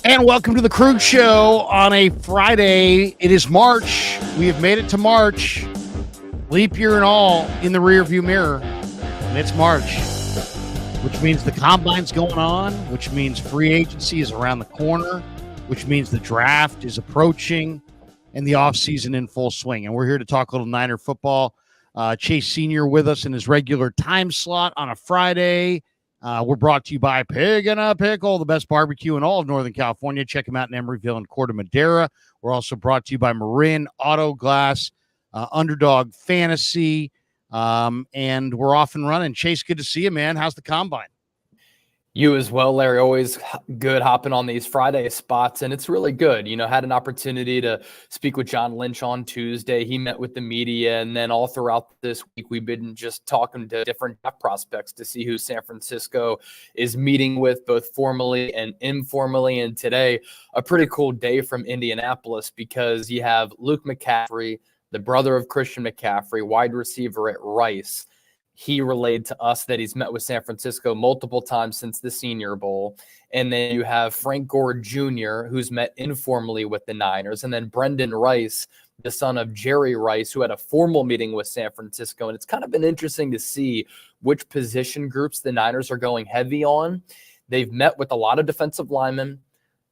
And welcome to the Krug Show on a Friday. It is March. We have made it to March. Leap year and all in the rearview mirror. And it's March, which means the combine's going on, which means free agency is around the corner, which means the draft is approaching and the offseason in full swing. And we're here to talk a little Niner football. Chase Sr. with us in his regular time slot on a Friday. We're brought to you by Pig and a Pickle, the best barbecue in all of Northern California. Check them out in Emeryville and Corte Madera. We're also brought to you by Marin Auto Glass, Underdog Fantasy, and we're off and running. Chase, good to see you, man. How's the combine? You as well, Larry. Always good hopping on these Friday spots, and it's really good. Had an opportunity to speak with John Lynch on Tuesday. He met with the media, and then all throughout this week, we've been just talking to different draft prospects to see who San Francisco is meeting with, both formally and informally. And today, a pretty cool day from Indianapolis because you have Luke McCaffrey, the brother of Christian McCaffrey, wide receiver at Rice. He relayed to us that he's met with San Francisco multiple times since the Senior Bowl. And then you have Frank Gore Jr., who's met informally with the Niners. And then Brendan Rice, the son of Jerry Rice, who had a formal meeting with San Francisco. And it's kind of been interesting to see which position groups the Niners are going heavy on. They've met with a lot of defensive linemen,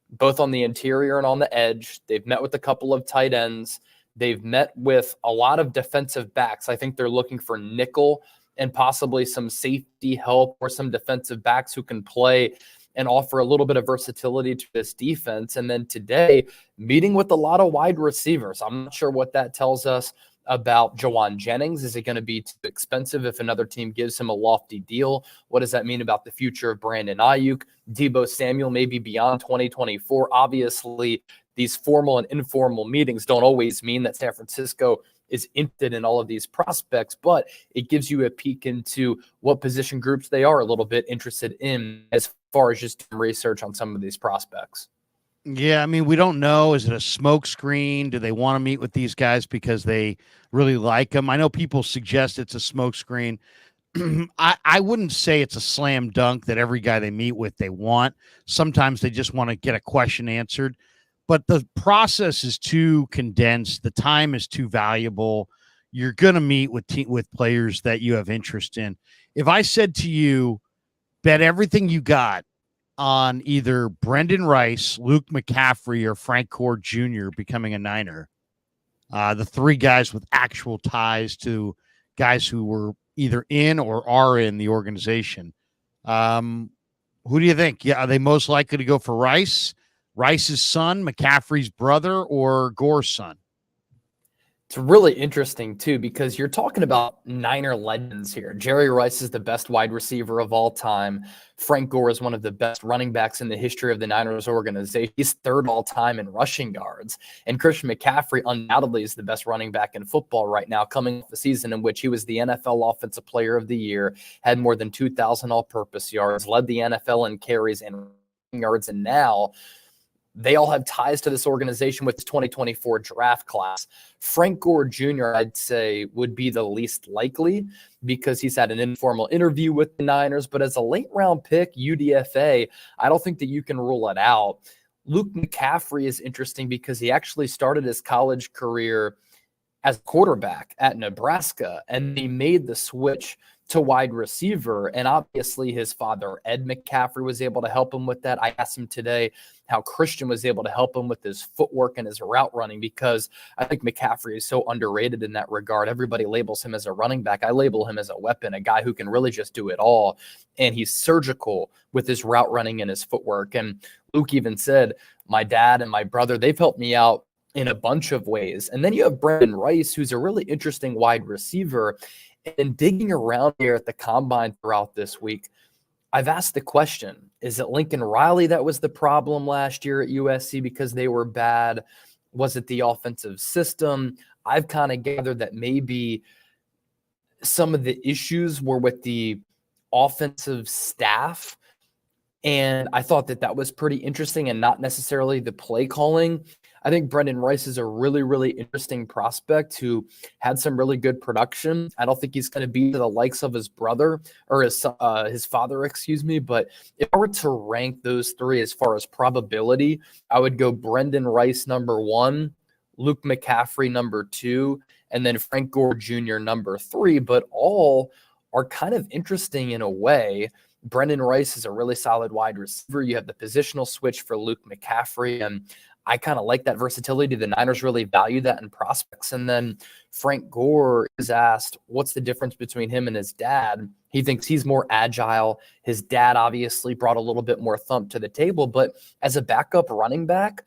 both on the interior and on the edge. They've met with a couple of tight ends. They've met with a lot of defensive backs. I think they're looking for nickel and possibly some safety help or some defensive backs who can play and offer a little bit of versatility to this defense. And then today, meeting with a lot of wide receivers. I'm not sure what that tells us about Jawan Jennings. Is it going to be too expensive if another team gives him a lofty deal? What does that mean about the future of Brandon Ayuk? Deebo Samuel maybe beyond 2024. Obviously, these formal and informal meetings don't always mean that San Francisco is interested in all of these prospects, but it gives you a peek into what position groups they are a little bit interested in as far as just research on some of these prospects. Yeah, I mean, we don't know. Is it a smoke screen? Do they want to meet with these guys because they really like them? I know people suggest it's a smoke screen. I wouldn't say it's a slam dunk that every guy they meet with they want. Sometimes they just want to get a question answered. But the process is too condensed. The time is too valuable. You're going to meet with players that you have interest in. If I said to you, bet everything you got on either Brendan Rice, Luke McCaffrey, or Frank Gore Jr. becoming a Niner, the three guys with actual ties to guys who were either in or are in the organization, who do you think? Yeah, are they most likely to go for Rice? Rice's son, McCaffrey's brother, or Gore's son? It's really interesting, too, because you're talking about Niner legends here. Jerry Rice is the best wide receiver of all time. Frank Gore is one of the best running backs in the history of the Niners organization. He's third all time in rushing yards. And Christian McCaffrey undoubtedly is the best running back in football right now, coming off the season in which he was the NFL Offensive Player of the Year, had more than 2,000 all-purpose yards, led the NFL in carries and yards, and now they all have ties to this organization with this 2024 draft class. Frank Gore Jr., I'd say, would be the least likely because he's had an informal interview with the Niners. But as a late-round pick, UDFA, I don't think that you can rule it out. Luke McCaffrey is interesting because he actually started his college career as quarterback at Nebraska, and he made the switch to wide receiver. And obviously his father, Ed McCaffrey, was able to help him with that. I asked him today how Christian was able to help him with his footwork and his route running, because I think McCaffrey is so underrated in that regard. Everybody labels him as a running back. I label him as a weapon, a guy who can really just do it all. And he's surgical with his route running and his footwork. And Luke even said, my dad and my brother, they've helped me out in a bunch of ways. And then you have Brendan Rice, who's a really interesting wide receiver. And digging around here at the combine throughout this week, I've asked the question, is it Lincoln Riley that was the problem last year at USC because they were bad? Was it the offensive system? I've kind of gathered that maybe some of the issues were with the offensive staff. And I thought that that was pretty interesting and not necessarily the play calling. I think Brendan Rice is a really, really interesting prospect who had some really good production. I don't think he's going to be the likes of his brother or his father, excuse me. But if I were to rank those three as far as probability, I would go Brendan Rice number one, Luke McCaffrey number two, and then Frank Gore Jr. number three. But all are kind of interesting in a way. Brendan Rice is a really solid wide receiver. You have the positional switch for Luke McCaffrey, and I kind of like that versatility. The Niners really value that in prospects. And then Frank Gore is asked, what's the difference between him and his dad? He thinks he's more agile. His dad obviously brought a little bit more thump to the table, but as a backup running back,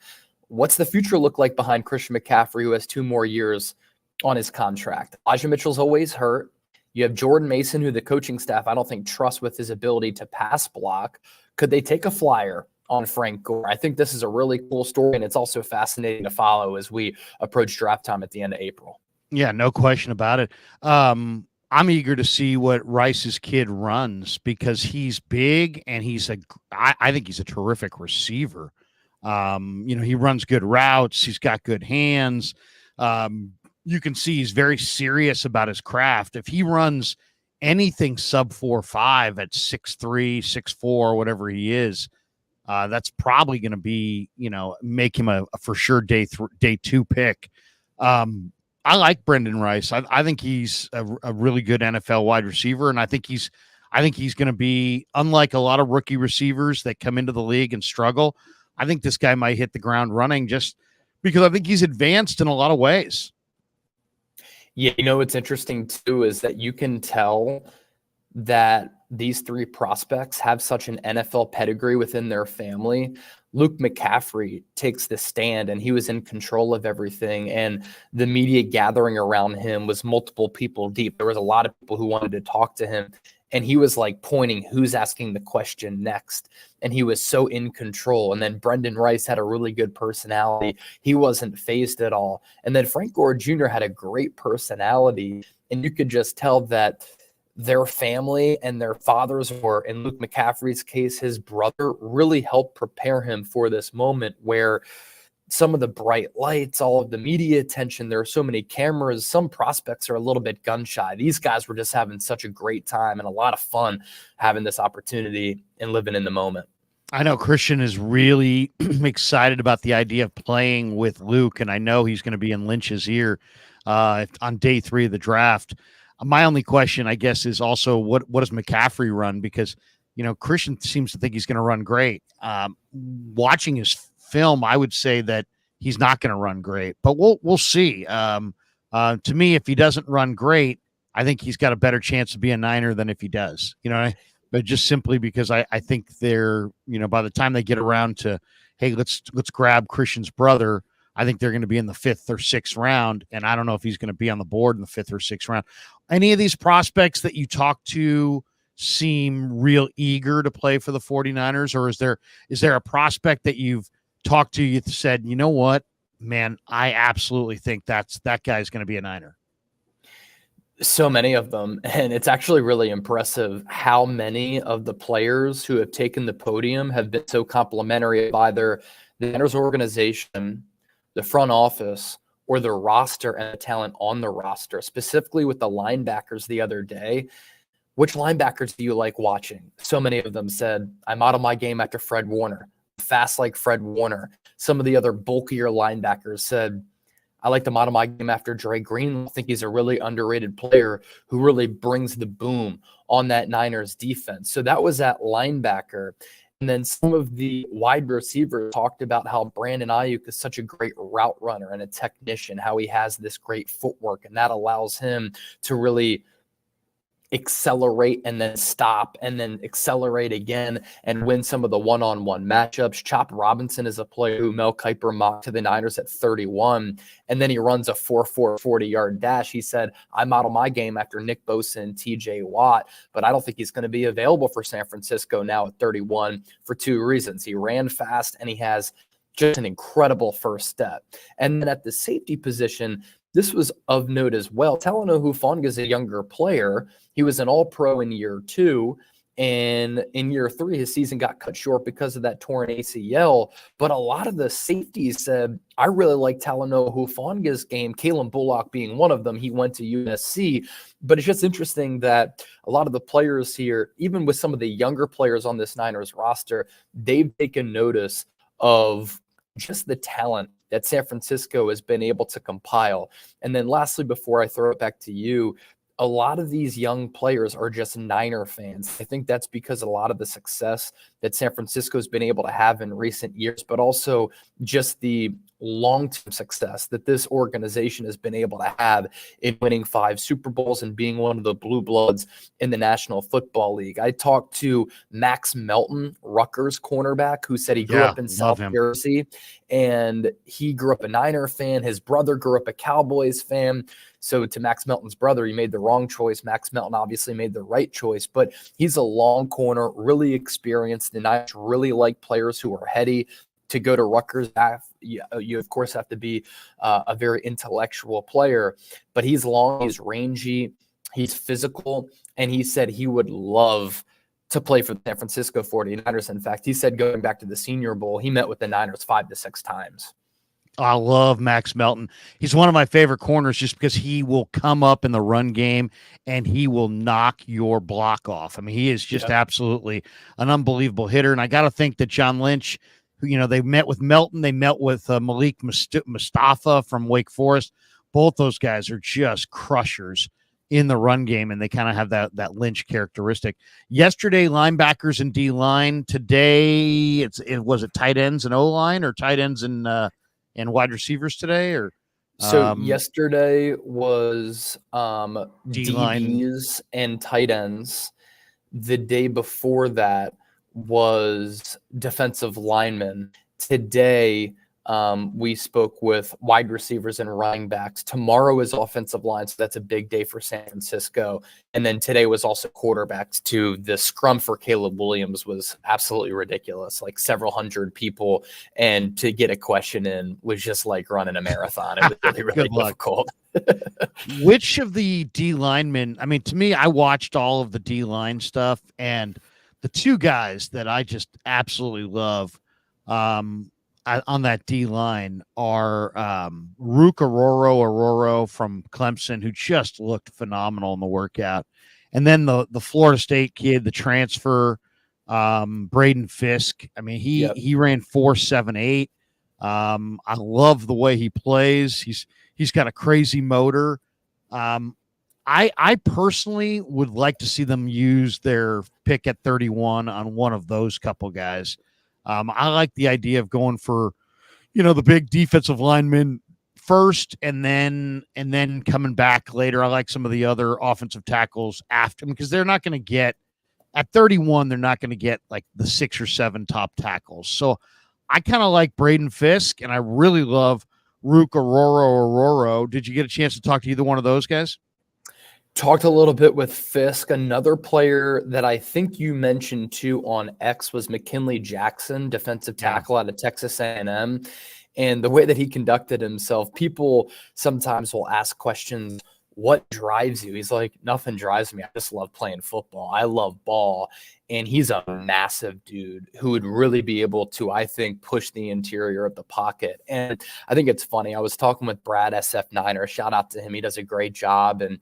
what's the future look like behind Christian McCaffrey, who has 2 more years on his contract? Elijah Mitchell's always hurt. You have Jordan Mason, who the coaching staff, I don't think, trusts with his ability to pass block. Could they take a flyer on Frank Gore? I think this is a really cool story, and it's also fascinating to follow as we approach draft time at the end of April. Yeah, no question about it. I'm eager to see what Rice's kid runs because he's big and I think he's a terrific receiver. He runs good routes. He's got good hands. You can see he's very serious about his craft. If he runs anything sub 4.5 at 6'3", 6'4", whatever he is, that's probably going to be, make him a for sure day 2 pick. I like Brendan Rice. I think he's a really good NFL wide receiver, and I think he's going to be, unlike a lot of rookie receivers that come into the league and struggle. I think this guy might hit the ground running just because I think he's advanced in a lot of ways. Yeah, what's interesting too is that you can tell that these 3 prospects have such an NFL pedigree within their family. Luke McCaffrey takes the stand, and he was in control of everything, and the media gathering around him was multiple people deep. There was a lot of people who wanted to talk to him, and he was like pointing who's asking the question next, and he was so in control. And then Brendan Rice had a really good personality. He wasn't fazed at all. And then Frank Gore Jr. had a great personality, and you could just tell that their family and their fathers, or in Luke McCaffrey's case, his brother, really helped prepare him for this moment where some of the bright lights, all of the media attention, there are so many cameras. Some prospects are a little bit gun shy. These guys were just having such a great time and a lot of fun having this opportunity and living in the moment. I know Christian is really excited about the idea of playing with Luke, and I know he's going to be in Lynch's ear on day 3 of the draft. My only question, I guess, is also what does McCaffrey run? Because, Christian seems to think he's going to run great. Watching his film, I would say that he's not going to run great, but we'll see. To me, if he doesn't run great, I think he's got a better chance to be a Niner than if he does. But just simply because I think they're, by the time they get around to, hey, let's grab Christian's brother, I think they're going to be in the 5th or 6th round, and I don't know if he's going to be on the board in the 5th or 6th round. Any of these prospects that you talk to seem real eager to play for the 49ers, or is there a prospect that you've talked to, you said, you know what, man, I absolutely think that guy's going to be a Niner? So many of them, and it's actually really impressive how many of the players who have taken the podium have been so complimentary of either the Niners organization, the front office, or the roster and the talent on the roster. Specifically with the linebackers the other day, which linebackers do you like watching? So many of them said, I model my game after Fred Warner, fast like Fred Warner. Some of the other bulkier linebackers said, I like to model my game after Dre Green. I think he's a really underrated player who really brings the boom on that Niners defense. So that was at linebacker. And then some of the wide receivers talked about how Brandon Ayuk is such a great route runner and a technician, how he has this great footwork, and that allows him to really accelerate and then stop and then accelerate again and win some of the one-on-one matchups. Chop Robinson is a player who Mel Kiper mocked to the Niners at 31, and then he runs a 4.4 40-yard dash. He said, I model my game after Nick Bosa and TJ Watt, but I don't think he's going to be available for San Francisco now at 31 for 2 reasons. He ran fast and he has just an incredible first step. And then at the safety position, this was of note as well. Talanoa Hufanga is a younger player. He was an all-pro in year 2, And in year 3, his season got cut short because of that torn ACL. But a lot of the safeties said, I really like Talanoa Hufanga's game, Kalen Bullock being one of them. He went to USC. But it's just interesting that a lot of the players here, even with some of the younger players on this Niners roster, they've taken notice of just the talent that San Francisco has been able to compile. And then lastly, before I throw it back to you, a lot of these young players are just Niner fans. I think that's because a lot of the success that San Francisco has been able to have in recent years, but also just the long-term success that this organization has been able to have in winning 5 Super Bowls and being one of the blue bloods in the National Football League. I talked to Max Melton, Rutgers cornerback, who said he grew up in South Jersey, and he grew up a Niner fan. His brother grew up a Cowboys fan. So to Max Melton's brother, he made the wrong choice. Max Melton obviously made the right choice, but he's a long corner, really experienced. The Niners really like players who are heady. To go to Rutgers, you of course have to be a very intellectual player, but he's long, he's rangy, he's physical, and he said he would love to play for the San Francisco 49ers. In fact, he said going back to the Senior Bowl, he met with the Niners 5 to 6 times. I love Max Melton. He's one of my favorite corners just because he will come up in the run game and he will knock your block off. I mean, he is just absolutely an unbelievable hitter. And I got to think that John Lynch, who, they met with Melton, they met with Malik Mustafa from Wake Forest. Both those guys are just crushers in the run game, and they kind of have that Lynch characteristic. Yesterday, linebackers and D-line. Today, was it tight ends and O-line, or tight ends and wide receivers today? Or so yesterday was D-line. DBs and tight ends. The day before that was defensive linemen. Today, we spoke with wide receivers and running backs. Tomorrow is offensive line, so that's a big day for San Francisco. And then today was also quarterbacks too. The scrum for Caleb Williams was absolutely ridiculous, like several hundred people. And to get a question in was just like running a marathon. It was really difficult. Which of the D linemen, I mean, to me, I watched all of the D line stuff, and the 2 guys that I just absolutely love on that D line are Rook Aroro from Clemson, who just looked phenomenal in the workout, and then the Florida State kid, the transfer, Braden Fisk. I mean, he ran 4.78. I love the way he plays. He's got a crazy motor. I personally would like to see them use their pick at 31 on one of those couple guys. I like the idea of going for, the big defensive lineman first and then coming back later. I like some of the other offensive tackles after, because they're not going to get at 31. They're not going to get like the 6 or 7 top tackles. So I kind of like Braden Fisk, and I really love Rook Aroro. Did you get a chance to talk to either one of those guys? Talked a little bit with Fisk. Another player that I think you mentioned too on X was McKinley Jackson, defensive tackle out of Texas A&M. And the way that he conducted himself, people sometimes will ask questions, what drives you? He's like, nothing drives me. I just love playing football. I love ball. And he's a massive dude who would really be able to, I think, push the interior of the pocket. And I think it's funny. I was talking with Brad SF9er. Shout out to him. He does a great job. And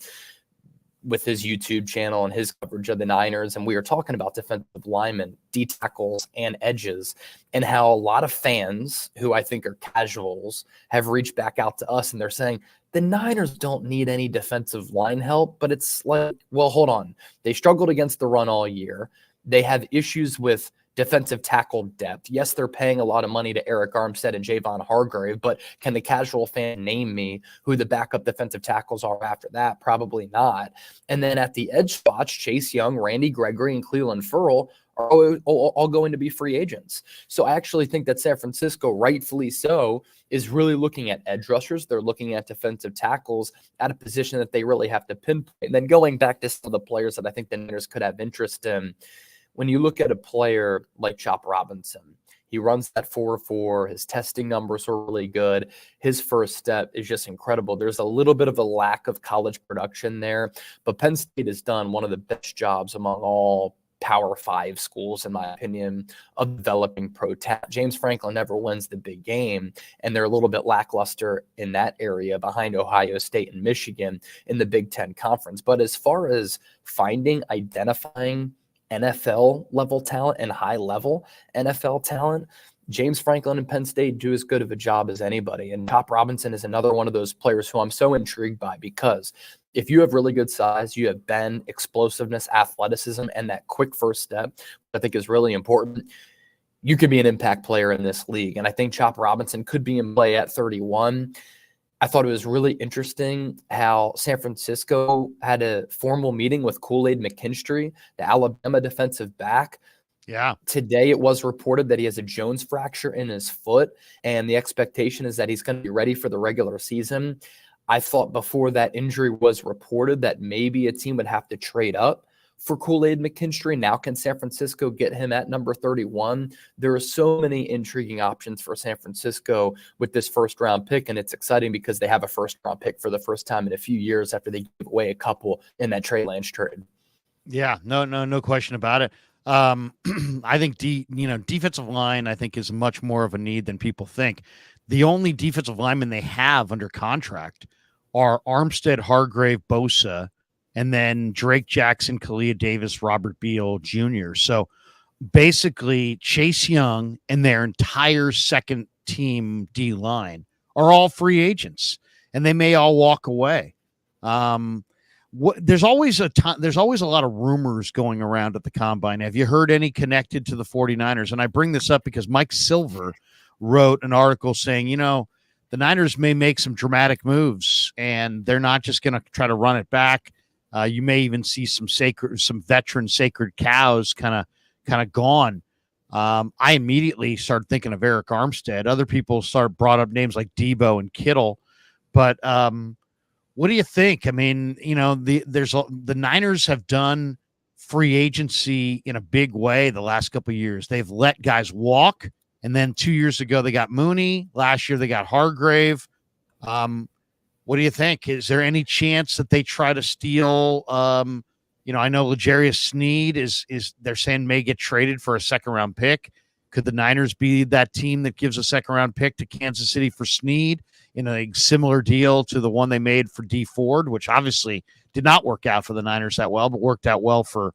with his YouTube channel and his coverage of the Niners. And we were talking about defensive linemen, D tackles, and edges, and how a lot of fans who I think are casuals have reached back out to us, and they're saying the Niners don't need any defensive line help. But it's like, well, hold on. They struggled against the run all year. They have issues with defensive tackle depth. Yes, they're paying a lot of money to Eric Armstead and Javon Hargrave, but can the casual fan name me who the backup defensive tackles are after that? Probably not. And then at the edge spots, Chase Young, Randy Gregory, and Cleveland Ferrell are all going to be free agents. So I actually think that San Francisco, rightfully so, is really looking at edge rushers. They're looking at defensive tackles at a position that they really have to pinpoint. And then going back to some of the players that I think the Niners could have interest in, when you look at a player like Chop Robinson, he runs that 4.4. His testing numbers are really good. His first step is just incredible. There's a little bit of a lack of college production there, but Penn State has done one of the best jobs among all Power 5 schools, in my opinion, of developing pro talent. James Franklin never wins the big game, and they're a little bit lackluster in that area behind Ohio State and Michigan in the Big Ten Conference. But as far as identifying NFL level talent and high level NFL talent, James Franklin and Penn State do as good of a job as anybody. And Chop Robinson is another one of those players who I'm so intrigued by, because if you have really good size, you have bend, explosiveness, athleticism, and that quick first step, I think is really important. You could be an impact player in this league. And I think Chop Robinson could be in play at 31. I thought it was really interesting how San Francisco had a formal meeting with Kool-Aid McKinstry, the Alabama defensive back. Yeah. Today it was reported that he has a Jones fracture in his foot, and the expectation is that he's going to be ready for the regular season. I thought before that injury was reported that maybe a team would have to trade up for Kool-Aid McKinstry. Now can San Francisco get him at number 31? There are so many intriguing options for San Francisco with this first-round pick, and it's exciting because they have a first-round pick for the first time in a few years after they gave away a couple in that Trey Lance trade. Yeah, no question about it. I think defensive line, I think, is much more of a need than people think. The only defensive linemen they have under contract are Armstead, Hargrave, Bosa, and then Drake Jackson, Kalia Davis, Robert Beal Jr. So basically Chase Young and their entire second team D line are all free agents, and they may all walk away. There's always a lot of rumors going around at the combine. Have you heard any connected to the 49ers? And I bring this up because Mike Silver wrote an article saying, the Niners may make some dramatic moves, and they're not just going to try to run it back. You may even see some veteran sacred cows kind of gone. I immediately started thinking of Eric Armstead. Other people brought up names like Debo and Kittle, but what do you think? I mean, the Niners have done free agency in a big way the last couple of years. They've let guys walk, and then 2 years ago they got Mooney. Last year they got Hargrave. What do you think? Is there any chance that they try to steal? I know L'Jarius Sneed is they're saying may get traded for a second-round pick. Could the Niners be that team that gives a second-round pick to Kansas City for Sneed in a similar deal to the one they made for Dee Ford, which obviously did not work out for the Niners that well, but worked out well for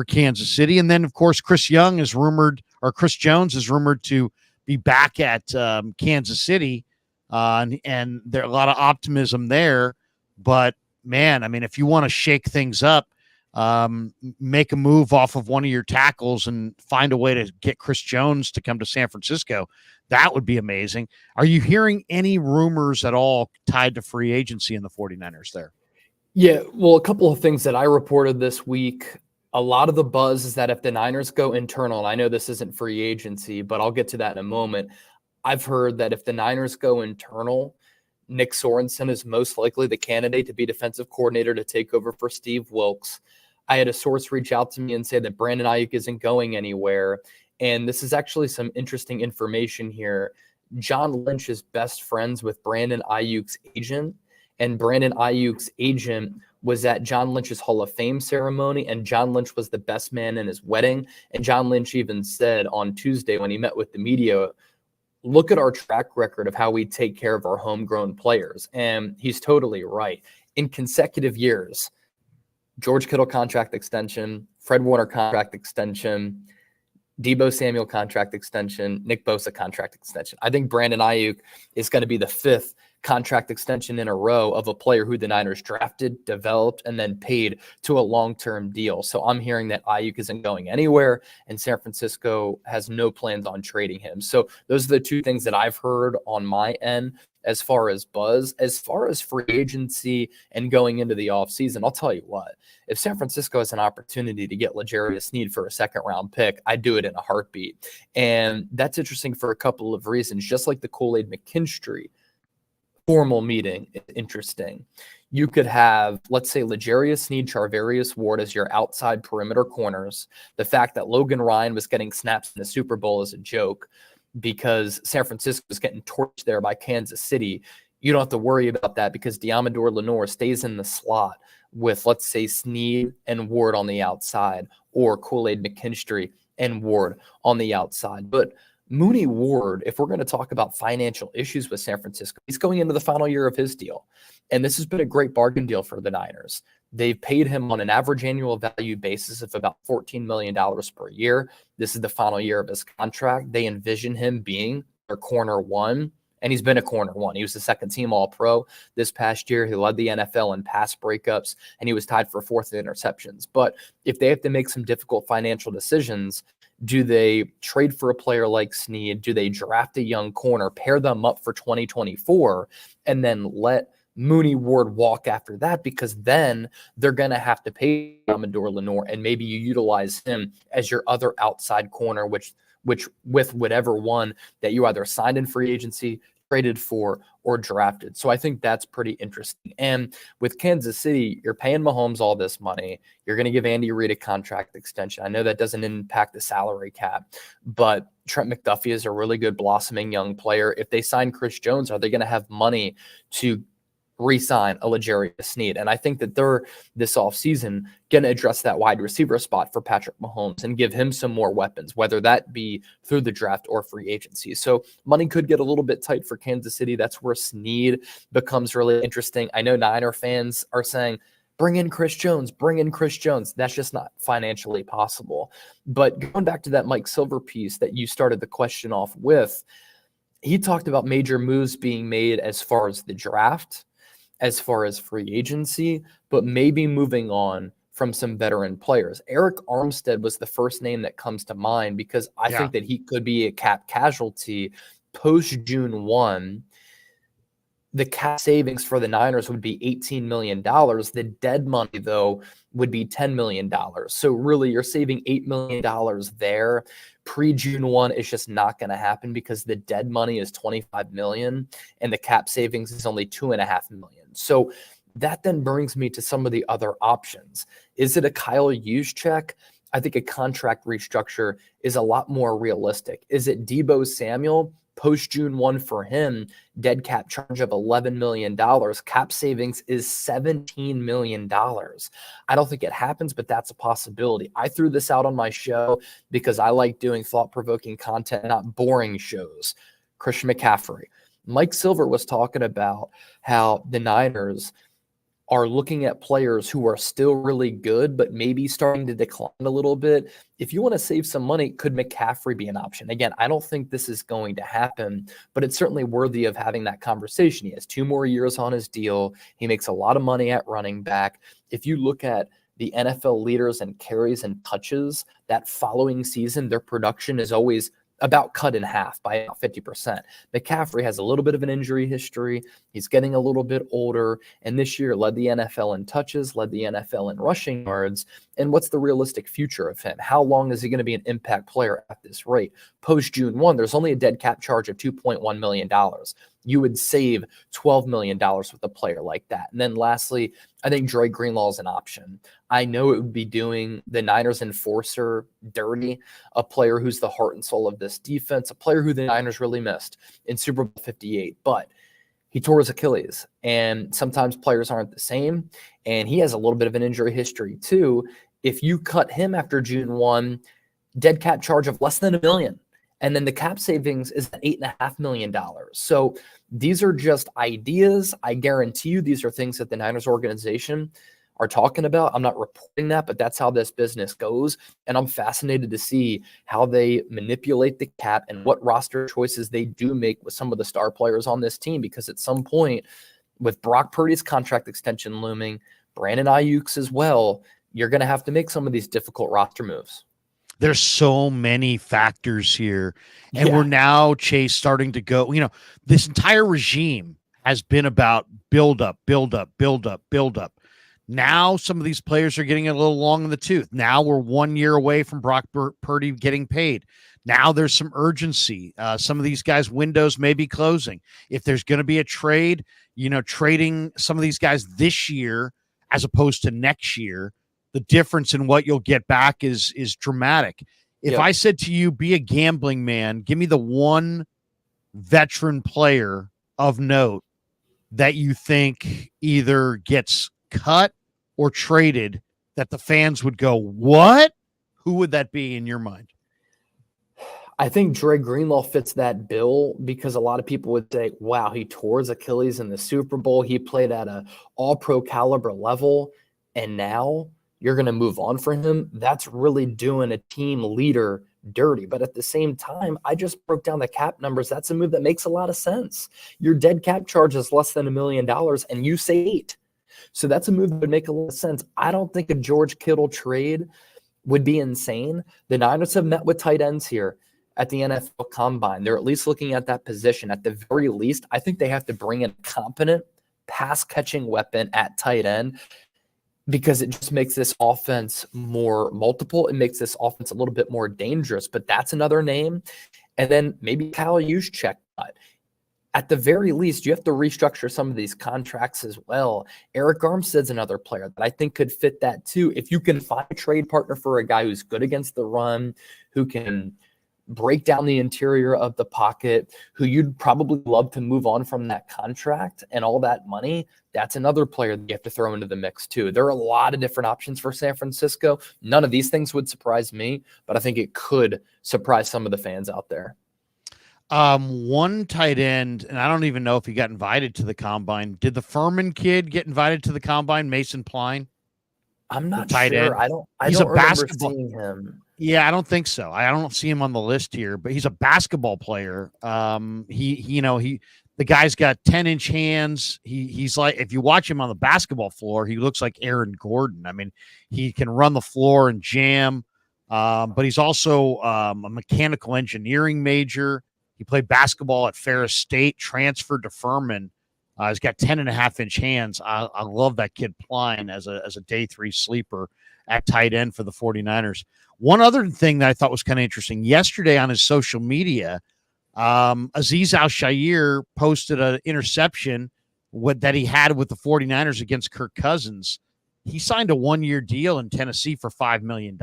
Kansas City? And then, of course, Chris Jones is rumored to be back at Kansas City. And there's a lot of optimism there, but man, I mean, if you want to shake things up, make a move off of one of your tackles and find a way to get Chris Jones to come to San Francisco, that would be amazing. Are you hearing any rumors at all tied to free agency in the 49ers there? Yeah, well, a couple of things that I reported this week. A lot of the buzz is that if the Niners go internal, and I know this isn't free agency, but I'll get to that in a moment. I've heard that if the Niners go internal, Nick Sorensen is most likely the candidate to be defensive coordinator to take over for Steve Wilks. I had a source reach out to me and say that Brandon Ayuk isn't going anywhere. And this is actually some interesting information here. John Lynch is best friends with Brandon Ayuk's agent, and Brandon Ayuk's agent was at John Lynch's Hall of Fame ceremony, and John Lynch was the best man in his wedding. And John Lynch even said on Tuesday when he met with the media, look at our track record of how we take care of our homegrown players. And he's totally right. In consecutive years, George Kittle contract extension, Fred Warner contract extension, Debo Samuel contract extension, Nick Bosa contract extension. I think Brandon Ayuk is going to be the fifth contract extension in a row of a player who the Niners drafted, developed, and then paid to a long-term deal. So I'm hearing that Ayuk isn't going anywhere, and San Francisco has no plans on trading him. So those are the two things that I've heard on my end as far as buzz. As far as free agency and going into the offseason, I'll tell you what, if San Francisco has an opportunity to get L'Jarius Sneed for a second-round pick, I'd do it in a heartbeat. And that's interesting for a couple of reasons, just like the Kool-Aid McKinstry formal meeting is interesting. You could have, let's say, L'Jarius Sneed, Charvarius Ward as your outside perimeter corners. The fact that Logan Ryan was getting snaps in the Super Bowl is a joke because San Francisco was getting torched there by Kansas City. You don't have to worry about that because Diamador Lenore stays in the slot. with, let's say, Snead and Ward on the outside, or Kool-Aid McKinstry and Ward on the outside. But Mooney Ward, if we're going to talk about financial issues with San Francisco, he's going into the final year of his deal. And this has been a great bargain deal for the Niners. They've paid him on an average annual value basis of about $14 million per year. This is the final year of his contract. They envision him being their corner one, and he's been a corner one. He was the second team All-Pro this past year. He led the NFL in pass breakups, and he was tied for fourth in interceptions. But if they have to make some difficult financial decisions, do they trade for a player like Snead? Do they draft a young corner, pair them up for 2024, and then let Mooney Ward walk after that? Because then they're going to have to pay Amador Lenore, and maybe you utilize him as your other outside corner, which with whatever one that you either signed in free agency, traded for, or drafted. So I think that's pretty interesting. And with Kansas City, you're paying Mahomes all this money. You're going to give Andy Reid a contract extension. I know that doesn't impact the salary cap, but Trent McDuffie is a really good blossoming young player. If they sign Chris Jones, are they going to have money to re-sign a L'Jarius Snead? And I think that they're this offseason going to address that wide receiver spot for Patrick Mahomes and give him some more weapons, whether that be through the draft or free agency. So money could get a little bit tight for Kansas City. That's where Snead becomes really interesting. I know Niner fans are saying, bring in Chris Jones, bring in Chris Jones. That's just not financially possible. But going back to that Mike Silver piece that you started the question off with, he talked about major moves being made as far as the draft, as far as free agency, but maybe moving on from some veteran players. Eric Armstead was the first name that comes to mind because I think that he could be a cap casualty post June 1. The cap savings for the Niners would be $18 million. The dead money, though, would be $10 million. So really, you're saving $8 million there. Pre-June 1, it's just not going to happen because the dead money is $25 million and the cap savings is only $2.5 million. So that then brings me to some of the other options. Is it a Kyle Juszczyk? I think a contract restructure is a lot more realistic. Is it Deebo Samuel? Post June 1 for him, dead cap charge of $11 million. Cap savings is $17 million. I don't think it happens, but that's a possibility. I threw this out on my show because I like doing thought-provoking content, not boring shows. Christian McCaffrey. Mike Silver was talking about how the Niners are looking at players who are still really good, but maybe starting to decline a little bit. If you want to save some money, could McCaffrey be an option? Again, I don't think this is going to happen, but it's certainly worthy of having that conversation. He has 2 more years on his deal. He makes a lot of money at running back. If you look at the NFL leaders and carries and touches, that following season, their production is always about cut in half by about 50%. McCaffrey has a little bit of an injury history. He's getting a little bit older, and this year led the NFL in touches, led the NFL in rushing yards. And what's the realistic future of him? How long is he going to be an impact player at this rate? Post June 1, there's only a dead cap charge of $2.1 million. You would save $12 million with a player like that. And then lastly, I think Dre Greenlaw is an option. I know it would be doing the Niners enforcer dirty, a player who's the heart and soul of this defense, a player who the Niners really missed in Super Bowl 58. But he tore his Achilles, and sometimes players aren't the same, and he has a little bit of an injury history too. If you cut him after June 1, dead cap charge of less than $1 million. And then the cap savings is $8.5 million. So these are just ideas. I guarantee you these are things that the Niners organization are talking about. I'm not reporting that, but that's how this business goes. And I'm fascinated to see how they manipulate the cap and what roster choices they do make with some of the star players on this team. Because at some point, with Brock Purdy's contract extension looming, Brandon Ayuk's as well, you're going to have to make some of these difficult roster moves. There's so many factors here. And we're now, Chase, starting to go, this entire regime has been about build up. Now some of these players are getting a little long in the tooth. Now we're 1 year away from Brock Purdy getting paid. Now there's some urgency. Some of these guys' windows may be closing. If there's going to be a trade, trading some of these guys this year as opposed to next year, the difference in what you'll get back is dramatic. If I said to you, be a gambling man, give me the one veteran player of note that you think either gets cut or traded that the fans would go, what? Who would that be in your mind? I think Dre Greenlaw fits that bill because a lot of people would say, wow, he tore his Achilles in the Super Bowl. He played at an all-pro caliber level, and now you're going to move on for him. That's really doing a team leader dirty. But at the same time, I just broke down the cap numbers. That's a move that makes a lot of sense. Your dead cap charge is less than $1 million, and you say 8. So that's a move that would make a lot of sense. I don't think a George Kittle trade would be insane. The Niners have met with tight ends here at the NFL Combine. They're at least looking at that position. At the very least, I think they have to bring in a competent pass-catching weapon at tight end because it just makes this offense more multiple. It makes this offense a little bit more dangerous, but that's another name. And then maybe Kyle Juszczyk. At the very least, you have to restructure some of these contracts as well. Eric Armstead's another player that I think could fit that too. If you can find a trade partner for a guy who's good against the run, who can break down the interior of the pocket, who you'd probably love to move on from that contract and all that money, that's another player that you have to throw into the mix too. There are a lot of different options for San Francisco. None of these things would surprise me, but I think it could surprise some of the fans out there. One tight end, and I don't even know if he got invited to the combine. Did the Furman kid get invited to the combine? Mason Pline? I'm not tight sure. end. I don't He's a remember basketball. seeing him. Yeah, I don't think so. I don't see him on the list here, but he's a basketball player. The guy's got 10-inch hands. He's like, if you watch him on the basketball floor, he looks like Aaron Gordon. I mean, he can run the floor and jam, but he's also a mechanical engineering major. He played basketball at Ferris State, transferred to Furman. He's got 10.5-inch hands. I love that kid Pline as a day 3 sleeper at tight end for the 49ers. One other thing that I thought was kind of interesting, yesterday on his social media, Azeez Al-Shaair posted an interception that he had with the 49ers against Kirk Cousins. He signed a 1-year deal in Tennessee for $5 million.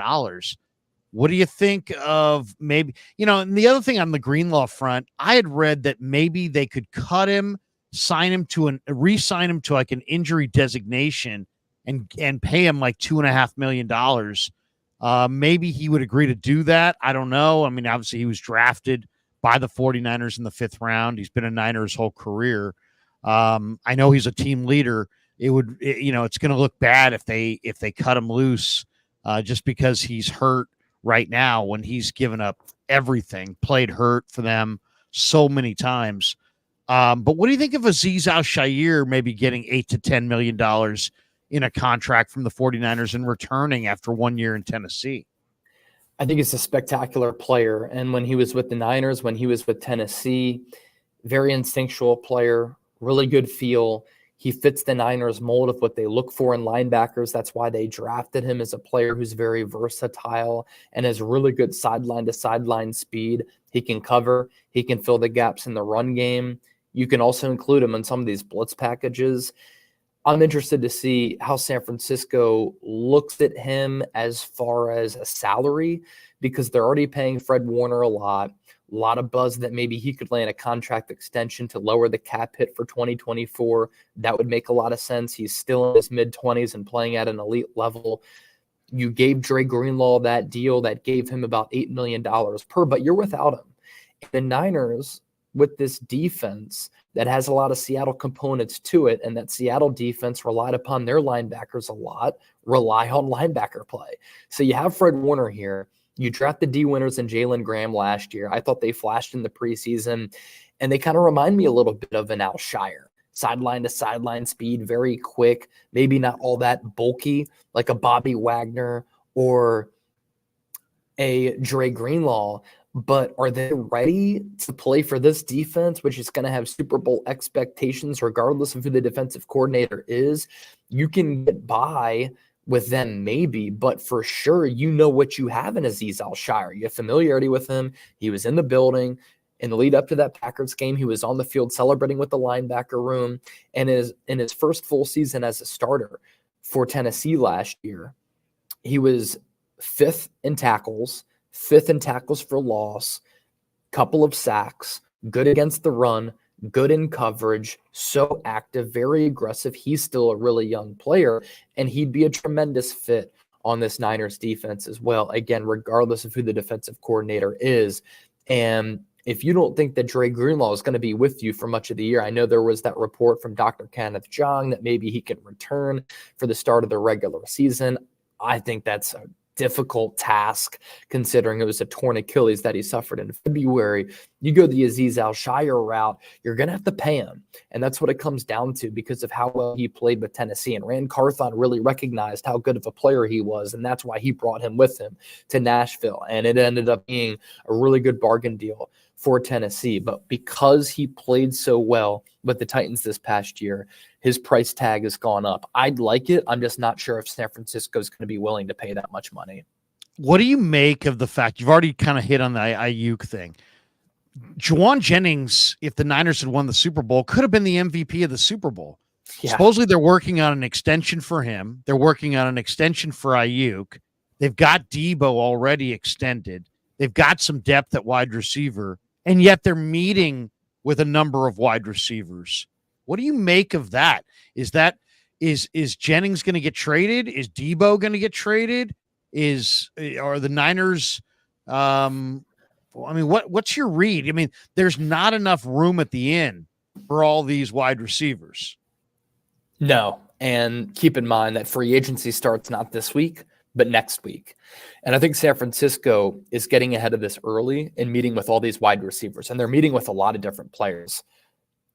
What do you think of maybe, and the other thing on the Greenlaw front, I had read that maybe they could cut him, re-sign him to like an injury designation and pay him like $2.5 million. Maybe he would agree to do that. I don't know. I mean, obviously he was drafted by the 49ers in the 5th round. He's been a Niner his whole career. I know he's a team leader. It's going to look bad if they cut him loose just because he's hurt right now when he's given up everything, played hurt for them so many times. But what do you think of Azeez Al-Shaair maybe getting $8 to $10 million in a contract from the 49ers and returning after 1 year in Tennessee? I think it's a spectacular player. And when he was with the Niners, when he was with Tennessee, very instinctual player, really good feel. He fits the Niners mold of what they look for in linebackers. That's why they drafted him as a player who's very versatile and has really good sideline to sideline speed. He can cover. He can fill the gaps in the run game. You can also include him in some of these blitz packages. I'm interested to see how San Francisco looks at him as far as a salary, because they're already paying Fred Warner a lot of buzz that maybe he could land a contract extension to lower the cap hit for 2024. That would make a lot of sense. He's still in his mid-20s and playing at an elite level. You gave Dre Greenlaw that deal that gave him about $8 million per, but you're without him. The Niners, with this defense that has a lot of Seattle components to it, and that Seattle defense relied upon their linebackers a lot, rely on linebacker play. So you have Fred Warner here. You drafted D. Winters and Jalen Graham last year. I thought they flashed in the preseason, and they kind of remind me a little bit of an Al-Shaair. Sideline to sideline speed, very quick, maybe not all that bulky like a Bobby Wagner or a Dre Greenlaw, but are they ready to play for this defense, which is going to have Super Bowl expectations regardless of who the defensive coordinator is? You can get by with them maybe, but for sure, you know what you have in Azeez Al-Shaair. You have familiarity with him. He was in the building. In the lead up to that Packers game, he was on the field celebrating with the linebacker room. And in his first full season as a starter for Tennessee last year, he was 5th in tackles for loss, couple of sacks, good against the run, good in coverage, so active, very aggressive. He's still a really young player, and he'd be a tremendous fit on this Niners defense as well. Again, regardless of who the defensive coordinator is. And if you don't think that Dre Greenlaw is going to be with you for much of the year, I know there was that report from Dr. Kenneth Jong that maybe he can return for the start of the regular season. I think that's a difficult task considering it was a torn Achilles that he suffered in February. You go the Azeez Al-Shaair route, you're going to have to pay him. And that's what it comes down to because of how well he played with Tennessee. And Rand Carthon really recognized how good of a player he was. And that's why he brought him with him to Nashville. And it ended up being a really good bargain deal for Tennessee. But because he played so well with the Titans this past year, his price tag has gone up. I'd like it. I'm just not sure if San Francisco is going to be willing to pay that much money. What do you make of the fact you've already kind of hit on the Ayuk thing? Juwan Jennings, if the Niners had won the Super Bowl, could have been the MVP of the Super Bowl. Yeah. Supposedly they're working on an extension for him. They're working on an extension for Ayuk. They've got Debo already extended. They've got some depth at wide receiver, and yet they're meeting with a number of wide receivers. What do you make of that? Is Jennings going to get traded? Is Debo going to get traded? Are the Niners? What's your read? I mean, there's not enough room at the end for all these wide receivers. No, and keep in mind that free agency starts not this week, but next week. And I think San Francisco is getting ahead of this early and meeting with all these wide receivers, and they're meeting with a lot of different players.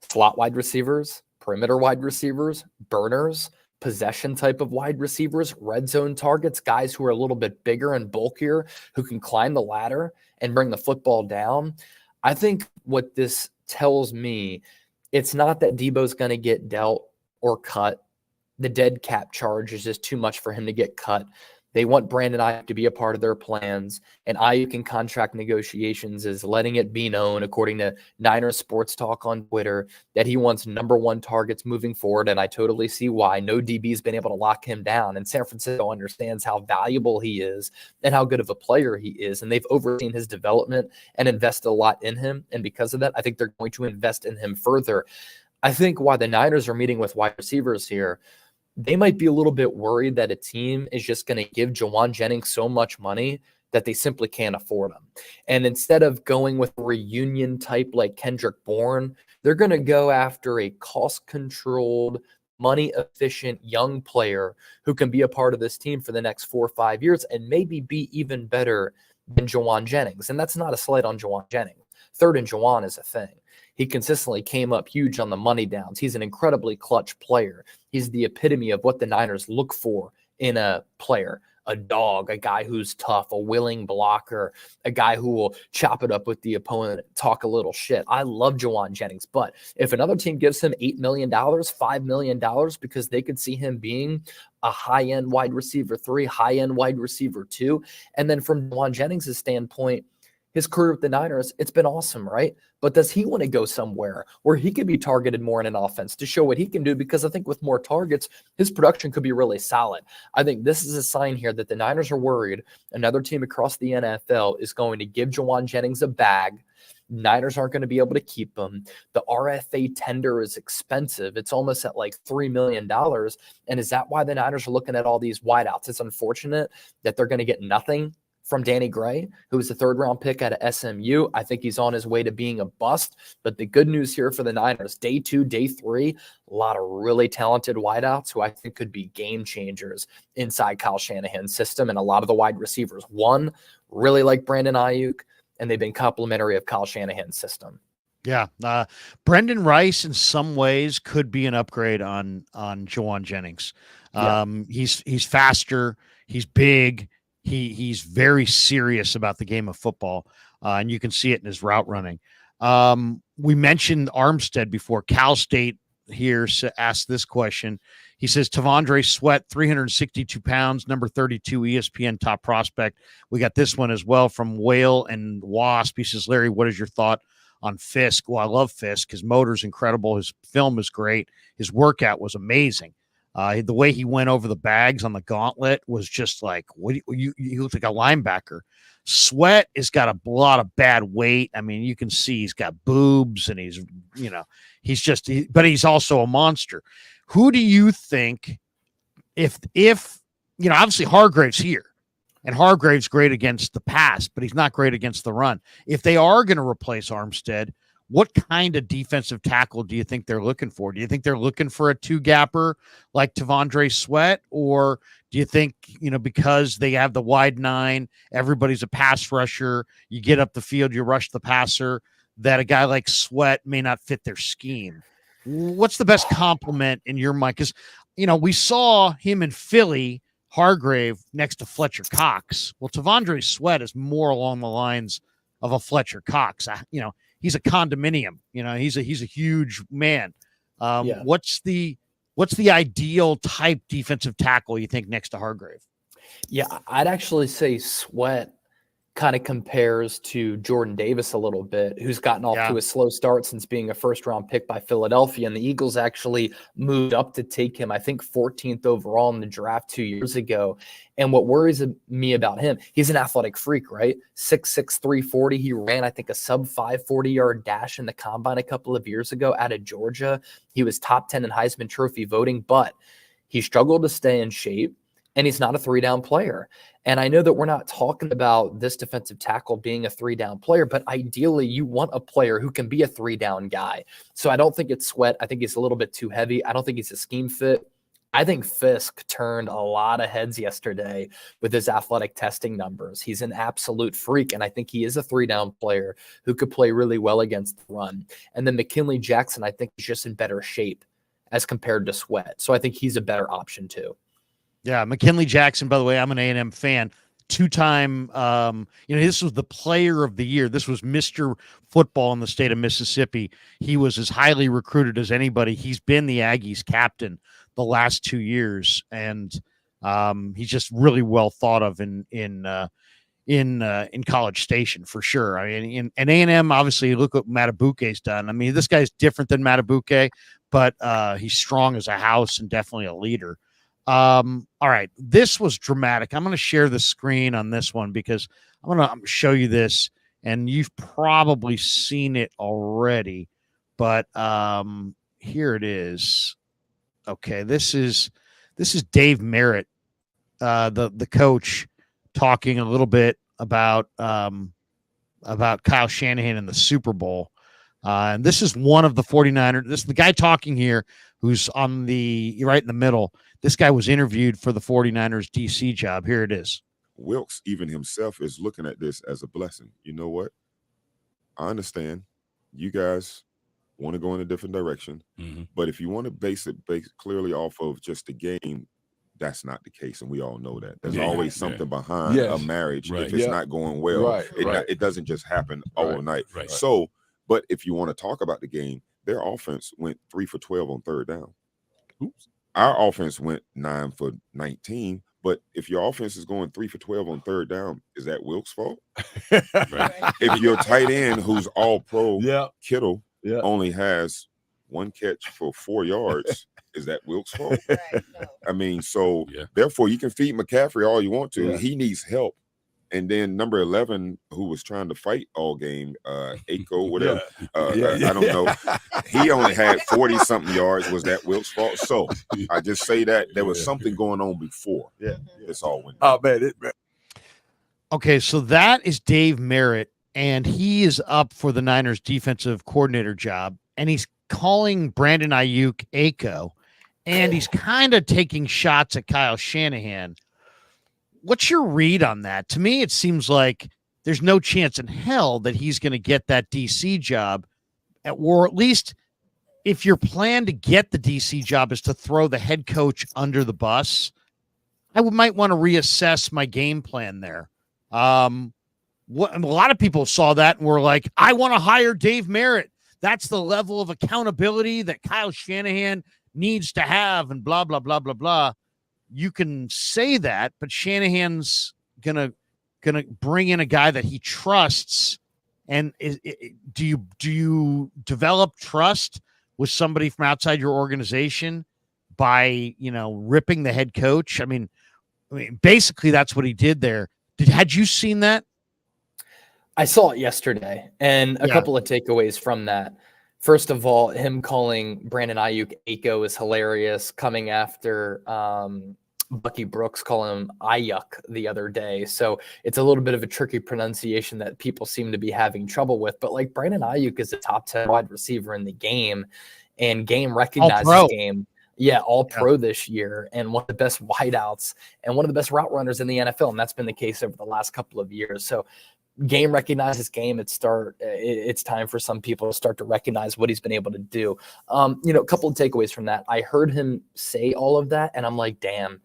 Slot wide receivers, perimeter wide receivers, burners, possession type of wide receivers, red zone targets, guys who are a little bit bigger and bulkier, who can climb the ladder and bring the football down. I think what this tells me, it's not that Debo's going to get dealt or cut. The dead cap charge is just too much for him to get cut. They want Brandon Ayuk to be a part of their plans, and Ayuk in contract negotiations is letting it be known, according to Niners Sports Talk on Twitter, that he wants number one targets moving forward, and I totally see why. No DB's been able to lock him down, and San Francisco understands how valuable he is and how good of a player he is, and they've overseen his development and invested a lot in him, and because of that, I think they're going to invest in him further. I think why the Niners are meeting with wide receivers here, they might be a little bit worried that a team is just going to give Juwan Jennings so much money that they simply can't afford him. And instead of going with a reunion type like Kendrick Bourne, they're going to go after a cost-controlled, money-efficient young player who can be a part of this team for the next 4 or 5 years and maybe be even better than Juwan Jennings. And that's not a slight on Juwan Jennings. Third and Juwan is a thing. He consistently came up huge on the money downs. He's an incredibly clutch player. He's the epitome of what the Niners look for in a player, a dog, a guy who's tough, a willing blocker, a guy who will chop it up with the opponent, talk a little shit. I love Juwan Jennings, but if another team gives him $8 million, $5 million, because they could see him being a high-end wide receiver 3, high-end wide receiver 2, and then from Juwan Jennings' standpoint, his career with the Niners, it's been awesome, right? But does he want to go somewhere where he could be targeted more in an offense to show what he can do? Because I think with more targets, his production could be really solid. I think this is a sign here that the Niners are worried another team across the NFL is going to give Juwan Jennings a bag. Niners aren't going to be able to keep him. The RFA tender is expensive. It's almost at like $3 million. And is that why the Niners are looking at all these wideouts? It's unfortunate that they're going to get nothing from Danny Gray, who was the third-round pick out of SMU. I think he's on his way to being a bust. But the good news here for the Niners, day 2, day 3, a lot of really talented wideouts who I think could be game changers inside Kyle Shanahan's system. And a lot of the wide receivers, one, really like Brandon Ayuk, and they've been complimentary of Kyle Shanahan's system. Yeah. Brendan Rice in some ways could be an upgrade on Juwan Jennings. He's faster. He's big. He's very serious about the game of football, and you can see it in his route running. We mentioned Armstead before. Cal State here asked this question. He says, Tavondre Sweat, 362 pounds, number 32 ESPN top prospect. We got this one as well from Whale and Wasp. He says, Larry, what is your thought on Fisk? Well, I love Fisk. His motor's incredible. His film is great. His workout was amazing. The way he went over the bags on the gauntlet was just like, he looked like a linebacker. Sweat has got a lot of bad weight. I mean, you can see he's got boobs and but he's also a monster. Who do you think, if obviously Hargrave's here, and Hargrave's great against the pass, but he's not great against the run. If they are going to replace Armstead, what kind of defensive tackle do you think they're looking for? Do you think they're looking for a two-gapper like T'Vondre Sweat? Or do you think, because they have the wide 9, everybody's a pass rusher, you get up the field, you rush the passer, that a guy like Sweat may not fit their scheme? What's the best compliment in your mind? Because, we saw him in Philly, Hargrave next to Fletcher Cox. Well, T'Vondre Sweat is more along the lines of a Fletcher Cox. He's a condominium. He's a huge man. What's the ideal type defensive tackle you think next to Hargrave? Yeah, I'd actually say Sweat kind of compares to Jordan Davis a little bit, who's gotten off to a slow start since being a first-round pick by Philadelphia. And the Eagles actually moved up to take him, I think, 14th overall in the draft 2 years ago. And what worries me about him, he's an athletic freak, right? 6'6", 340. He ran, I think, a sub-5 40-yard dash in the combine a couple of years ago out of Georgia. He was top 10 in Heisman Trophy voting, but he struggled to stay in shape. And he's not a 3-down player. And I know that we're not talking about this defensive tackle being a 3-down player, but ideally you want a player who can be a 3-down guy. So I don't think it's Sweat. I think he's a little bit too heavy. I don't think he's a scheme fit. I think Fisk turned a lot of heads yesterday with his athletic testing numbers. He's an absolute freak, and I think he is a 3-down player who could play really well against the run. And then McKinley Jackson, I think, is just in better shape as compared to Sweat. So I think he's a better option too. Yeah, McKinley Jackson, by the way, I'm an A&M fan. 2-time, this was the player of the year. This was Mr. Football in the state of Mississippi. He was as highly recruited as anybody. He's been the Aggies captain the last 2 years, and he's just really well thought of in College Station for sure. I mean, in A&M, obviously, look what Matabuke's done. I mean, this guy's different than Matabuke, but he's strong as a house and definitely a leader. All right, this was dramatic. I'm going to share the screen on this one because I'm going to show you this, and you've probably seen it already, but here it is. Okay, this is Dave Merritt, the coach, talking a little bit about Kyle Shanahan in the Super Bowl. And this is one of the 49ers. This is the guy talking here who's on right in the middle. This guy was interviewed for the 49ers DC job. Here it is. Wilks, even himself, is looking at this as a blessing. You know what? I understand you guys want to go in a different direction, but if you want to base clearly off of just the game, that's not the case, and we all know that. There's always something behind a marriage if it's not going well. It doesn't just happen overnight. So, but if you want to talk about the game, their offense went 3 for 12 on third down. Oops. Our offense went 9 for 19. But if your offense is going 3 for 12 on third down, is that Wilks' fault? If your tight end, who's all pro, Kittle, only has 1 catch for 4 yards, is that Wilks' fault? No. I mean, so therefore you can feed McCaffrey all you want to. He needs help. And then number 11, who was trying to fight all game, Aiko, whatever, I don't know. He only had 40-something yards. Was that Wilks' fault? So I just say that there was something going on before. This all went down. Oh, man. Okay, so that is Dave Merritt, and he is up for the Niners defensive coordinator job, and he's calling Brandon Ayuk Aiko, and he's kind of taking shots at Kyle Shanahan. What's your read on that? To me, it seems like there's no chance in hell that he's going to get that DC job, or at least if your plan to get the DC job is to throw the head coach under the bus, I might want to reassess my game plan there. A lot of people saw that and were like, I want to hire Dave Merritt. That's the level of accountability that Kyle Shanahan needs to have, and blah, blah, blah, blah, blah. You can say that, but Shanahan's gonna bring in a guy that he trusts. And do you develop trust with somebody from outside your organization by, ripping the head coach. I mean, basically that's what he did there. Had you seen that? I saw it yesterday, and a couple of takeaways from that. First of all, him calling Brandon Ayuk Aiko is hilarious, coming after Bucky Brooks calling him Ayuk the other day. So it's a little bit of a tricky pronunciation that people seem to be having trouble with. But like, Brandon Ayuk is a top 10 wide receiver in the game, and Game recognizes Game. Yeah, all pro this year, and one of the best wideouts and one of the best route runners in the NFL. And that's been the case over the last couple of years. So Game recognizes Game. It's time for some people to start to recognize what he's been able to do. A couple of takeaways from that. I heard him say all of that, and I'm like, damn,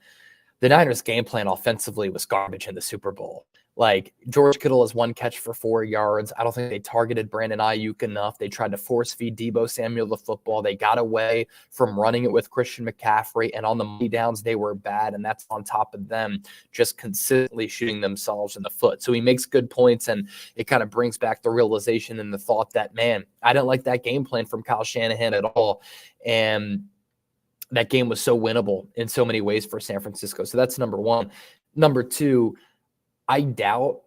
the Niners' game plan offensively was garbage in the Super Bowl. Like, George Kittle has 1 catch for 4 yards. I don't think they targeted Brandon Ayuk enough. They tried to force feed Deebo Samuel the football. They got away from running it with Christian McCaffrey. And on the money downs, they were bad. And that's on top of them just consistently shooting themselves in the foot. So he makes good points. And it kind of brings back the realization and the thought that, man, I didn't like that game plan from Kyle Shanahan at all. And that game was so winnable in so many ways for San Francisco. So that's number one. Number two, I doubt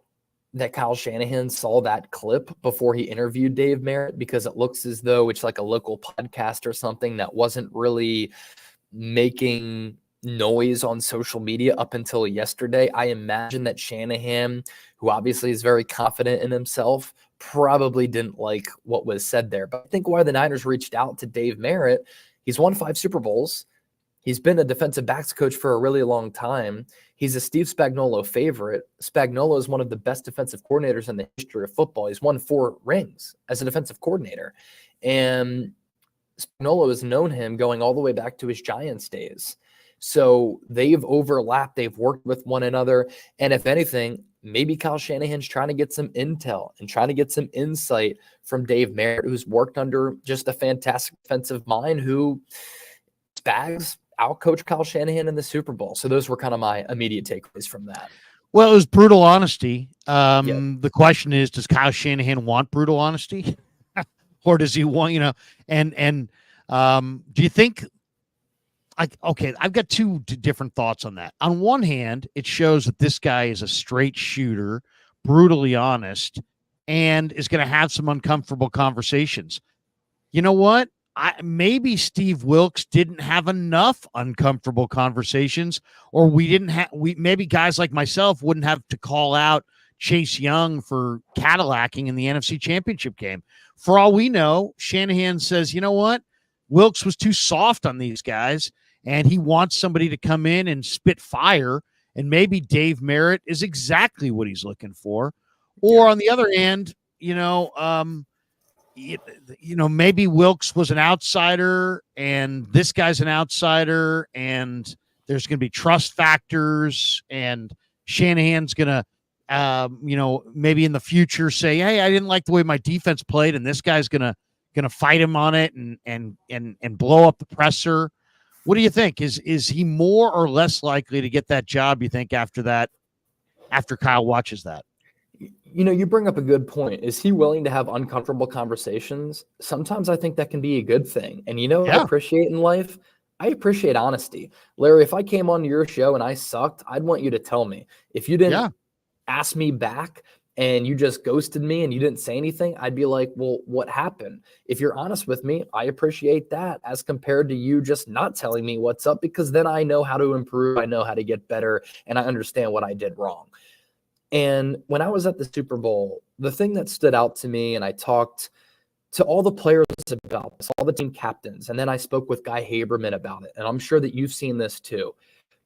that Kyle Shanahan saw that clip before he interviewed Dave Merritt, because it looks as though it's like a local podcast or something that wasn't really making noise on social media up until yesterday. I imagine that Shanahan, who obviously is very confident in himself, probably didn't like what was said there. But I think why the Niners reached out to Dave Merritt, he's won 5 Super Bowls. He's been a defensive backs coach for a really long time. He's a Steve Spagnuolo favorite. Spagnuolo is one of the best defensive coordinators in the history of football. He's won 4 rings as a defensive coordinator. And Spagnuolo has known him going all the way back to his Giants days. So they've overlapped. They've worked with one another. And if anything, maybe Kyle Shanahan's trying to get some intel and trying to get some insight from Dave Merritt, who's worked under just a fantastic defensive mind who Spags outcoached Kyle Shanahan in the Super Bowl. So those were kind of my immediate takeaways from that. Well, it was brutal honesty. The question is, does Kyle Shanahan want brutal honesty? Or does he want, do you think, I've got 2 different thoughts on that. On one hand, it shows that this guy is a straight shooter, brutally honest, and is going to have some uncomfortable conversations. You know what? Maybe Steve Wilks didn't have enough uncomfortable conversations, or maybe guys like myself wouldn't have to call out Chase Young for Cadillacing in the NFC Championship game. For all we know, Shanahan says, you know what? Wilks was too soft on these guys, and he wants somebody to come in and spit fire, and maybe Dave Merritt is exactly what he's looking for. Or on the other hand, maybe Wilks was an outsider and this guy's an outsider, and there's going to be trust factors, and Shanahan's going to, maybe in the future say, hey, I didn't like the way my defense played, and this guy's going to fight him on it and blow up the presser. What do you think? Is he more or less likely to get that job, you think, after Kyle watches that? You bring up a good point. Is he willing to have uncomfortable conversations? Sometimes I think that can be a good thing. And what I appreciate in life? I appreciate honesty. Larry, if I came on your show and I sucked, I'd want you to tell me. If you didn't ask me back and you just ghosted me and you didn't say anything, I'd be like, well, what happened? If you're honest with me, I appreciate that, as compared to you just not telling me what's up, because then I know how to improve. I know how to get better, and I understand what I did wrong. And when I was at the Super Bowl, the thing that stood out to me, and I talked to all the players about this, all the team captains, and then I spoke with Guy Haberman about it, and I'm sure that you've seen this too.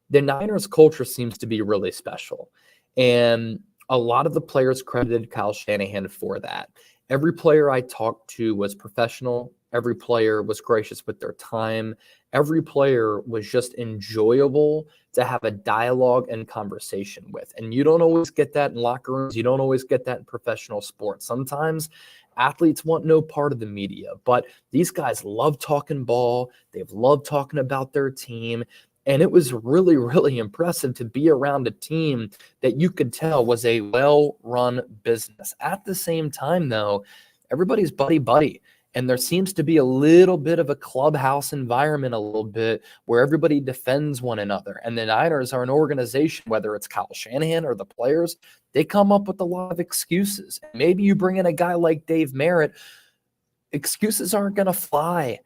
The Niners culture seems to be really special, and a lot of the players credited Kyle Shanahan for that. Every player I talked to was professional. Every player was gracious with their time. Every player was just enjoyable to have a dialogue and conversation with. And you don't always get that in locker rooms. You don't always get that in professional sports. Sometimes athletes want no part of the media, but these guys love talking ball. They've loved talking about their team. And it was really, really impressive to be around a team that you could tell was a well-run business. At the same time, though, everybody's buddy-buddy. And there seems to be a little bit of a clubhouse environment, a little bit where everybody defends one another. And the Niners are an organization, whether it's Kyle Shanahan or the players, they come up with a lot of excuses. Maybe you bring in a guy like Dave Merritt, excuses aren't going to fly.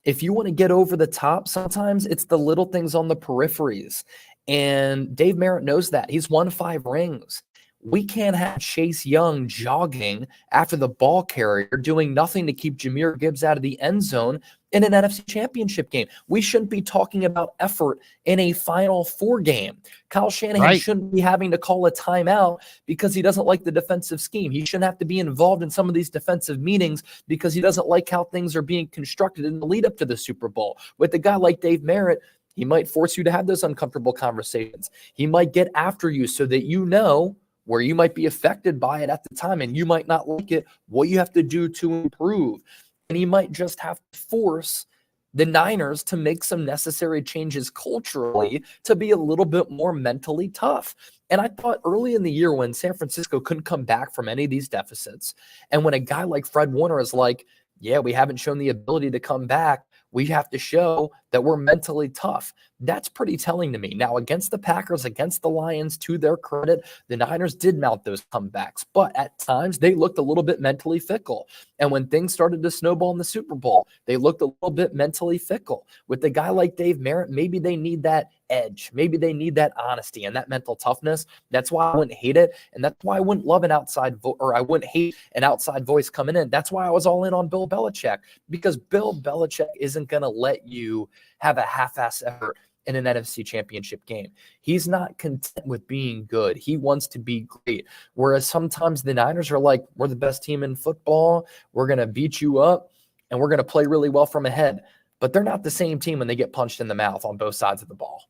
If you want to get over the top, sometimes it's the little things on the peripheries. And Dave Merritt knows that. He's won 5 rings. We can't have Chase Young jogging after the ball carrier, doing nothing to keep Jahmyr Gibbs out of the end zone in an NFC championship game. We shouldn't be talking about effort in a Final Four game. Kyle Shanahan shouldn't be having to call a timeout because he doesn't like the defensive scheme. He shouldn't have to be involved in some of these defensive meetings because he doesn't like how things are being constructed in the lead up to the Super Bowl. With a guy like Dave Merritt, he might force you to have those uncomfortable conversations. He might get after you so that you know where you might be affected by it at the time and you might not like it, what you have to do to improve. And he might just have to force the Niners to make some necessary changes culturally to be a little bit more mentally tough. And I thought early in the year when San Francisco couldn't come back from any of these deficits, and when a guy like Fred Warner is like, yeah, we haven't shown the ability to come back, we have to show that we're mentally tough. That's pretty telling to me. Now, against the Packers, against the Lions, to their credit, the Niners did mount those comebacks, but at times they looked a little bit mentally fickle. And when things started to snowball in the Super Bowl, they looked a little bit mentally fickle. With a guy like Dave Merritt, maybe they need that edge. Maybe they need that honesty and that mental toughness. That's why I wouldn't hate it. And that's why I wouldn't love an outside or I wouldn't hate an outside voice coming in. That's why I was all in on Bill Belichick, because Bill Belichick isn't going to let you have a half-ass effort in an NFC championship game. He's not content with being good. He wants to be great. Whereas sometimes the Niners are like, we're the best team in football. We're going to beat you up and we're going to play really well from ahead. But they're not the same team when they get punched in the mouth on both sides of the ball.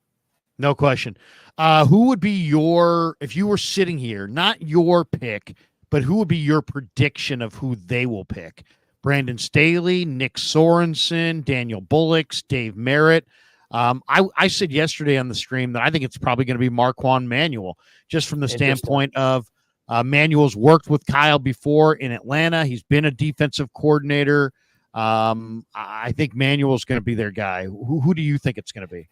No question. Who would be your, if you were sitting here, not your pick, but who would be your prediction of who they will pick? Brandon Staley, Nick Sorensen, Daniel Bullocks, Dave Merritt. I said yesterday on the stream that I think it's probably going to be Marquand Manuel, just from the standpoint of Manuel's worked with Kyle before in Atlanta. He's been a defensive coordinator. I think Manuel's going to be their guy. Who do you think it's going to be?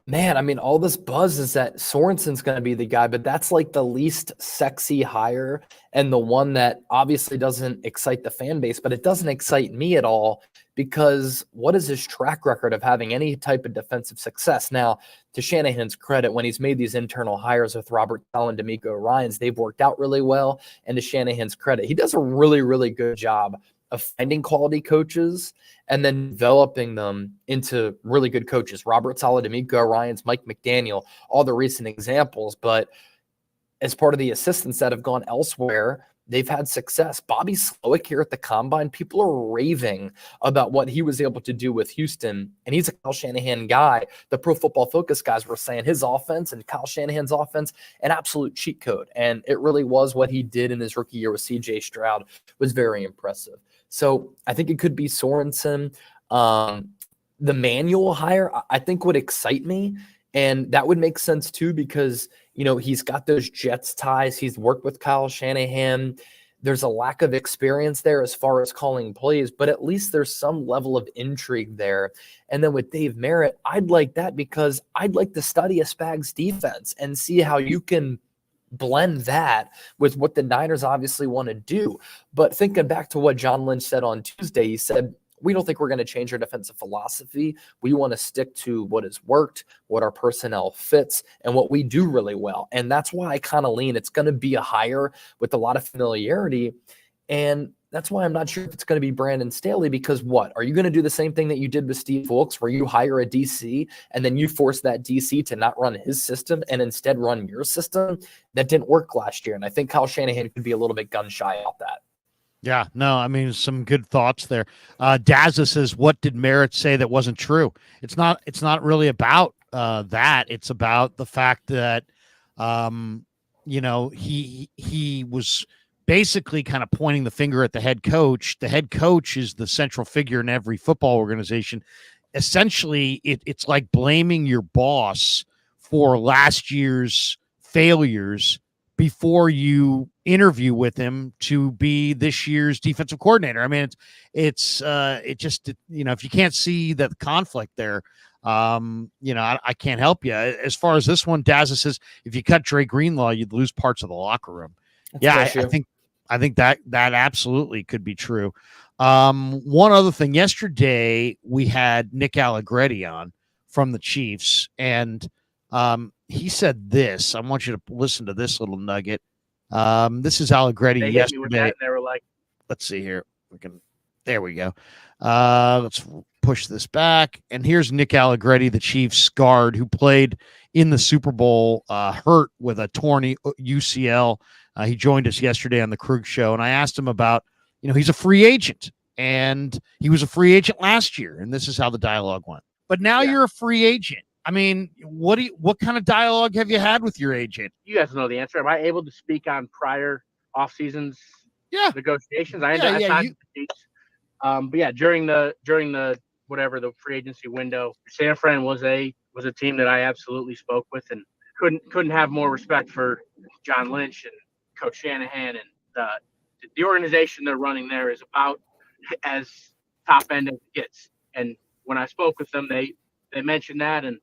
Man, I mean, all this buzz is that Sorensen's going to be the guy, but that's like the least sexy hire and the one that obviously doesn't excite the fan base, but it doesn't excite me at all because what is his track record of having any type of defensive success? Now, to Shanahan's credit, when he's made these internal hires with Robert Saleh and D'Amico Ryans, they've worked out really well. And to Shanahan's credit, he does a really, really good job of finding quality coaches and then developing them into really good coaches. Robert Saleh, D'Amico Ryans, Mike McDaniel, all the recent examples. But as part of the assistants that have gone elsewhere, they've had success. Bobby Slowick here at the Combine, people are raving about what he was able to do with Houston. And he's a Kyle Shanahan guy. The Pro Football Focus guys were saying his offense and Kyle Shanahan's offense, an absolute cheat code. And it really was what he did in his rookie year with CJ Stroud was very impressive. So I think it could be Sorensen. The Manuel hire, I think, would excite me. And that would make sense, too, because, you know, he's got those Jets ties. He's worked with Kyle Shanahan. There's a lack of experience there as far as calling plays, but at least there's some level of intrigue there. And then with Dave Merritt, I'd like that because I'd like to study a Spags defense and see how you can blend that with what the Niners obviously want to do. But thinking back to what John Lynch said on Tuesday, he said, we don't think we're going to change our defensive philosophy. We want to stick to what has worked, what our personnel fits, and what we do really well. And that's why I kind of lean it's going to be a hire with a lot of familiarity. And that's why I'm not sure if it's going to be Brandon Staley, because what? Are you going to do the same thing that you did with Steve Wilkes, where you hire a DC and then you force that DC to not run his system and instead run your system? That didn't work last year. And I think Kyle Shanahan could be a little bit gun shy about that. Yeah, no, I mean, some good thoughts there. Dazza says, what did Merritt say that wasn't true? It's not really about that. It's about the fact that, you know, he was basically kind of pointing the finger at the head coach. The head coach is the central figure in every football organization. Essentially, it's like blaming your boss for last year's failures before you interview with him to be this year's defensive coordinator. I mean, it just, if you can't see that conflict there, I can't help you. As far as this one, Dazza says, if you cut Dre Greenlaw, you'd lose parts of the locker room. That's I think that absolutely could be true. One other thing, yesterday we had Nick Allegretti on from the Chiefs, and he said this. I want you to listen to this little nugget. This is Allegretti they yesterday. hit me with that, and they were like, let's see here. There we go. Let's push this back. And here's Nick Allegretti, the Chiefs guard who played in the Super Bowl, hurt with a torn UCL. He joined us yesterday on the Krug Show, and I asked him about, he's a free agent, and he was a free agent last year, and this is how the dialogue went. But now you're a free agent. I mean, what kind of dialogue have you had with your agent? You guys know the answer. Am I able to speak on prior off seasons negotiations? I signed the sheets. But yeah, during the whatever the free agency window, San Fran was a team that I absolutely spoke with, and couldn't have more respect for John Lynch and Coach Shanahan, and the organization they're running there is about as top end as it gets. And when I spoke with them, they mentioned that, and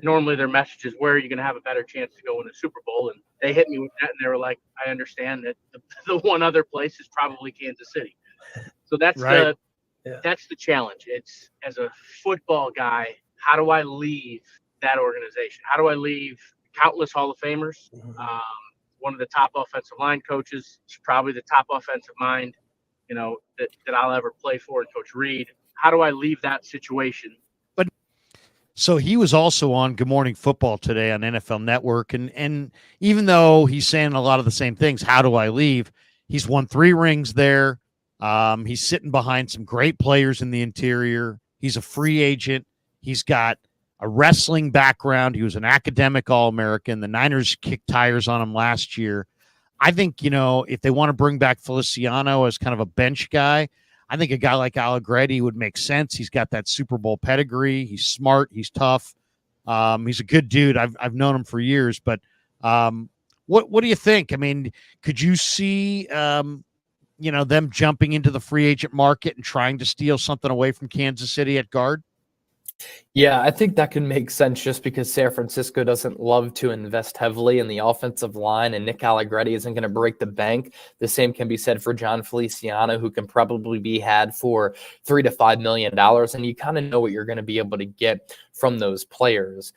normally their message is, where are you going to have a better chance to go in a Super Bowl? And they hit me with that, and they were like, I understand that the one other place is probably Kansas City. So that's right. That's the challenge. It's, as a football guy, how do I leave that organization? How do I leave countless Hall of Famers? One of the top offensive line coaches, probably the top offensive mind, that I'll ever play for, and Coach Reed. How do I leave that situation? So he was also on Good Morning Football today on NFL Network. And even though he's saying a lot of the same things, how do I leave? He's won 3 rings there. He's sitting behind some great players in the interior. He's a free agent. He's got a wrestling background. He was an academic All-American. The Niners kicked tires on him last year. I think, if they want to bring back Feliciano as kind of a bench guy, I think a guy like Allegretti would make sense. He's got that Super Bowl pedigree. He's smart. He's tough. He's a good dude. I've known him for years. But what do you think? I mean, could you see them jumping into the free agent market and trying to steal something away from Kansas City at guard? Yeah, I think that can make sense just because San Francisco doesn't love to invest heavily in the offensive line, and Nick Allegretti isn't going to break the bank. The same can be said for John Feliciano, who can probably be had for $3 to $5 million, and you kind of know what you're going to be able to get from those players.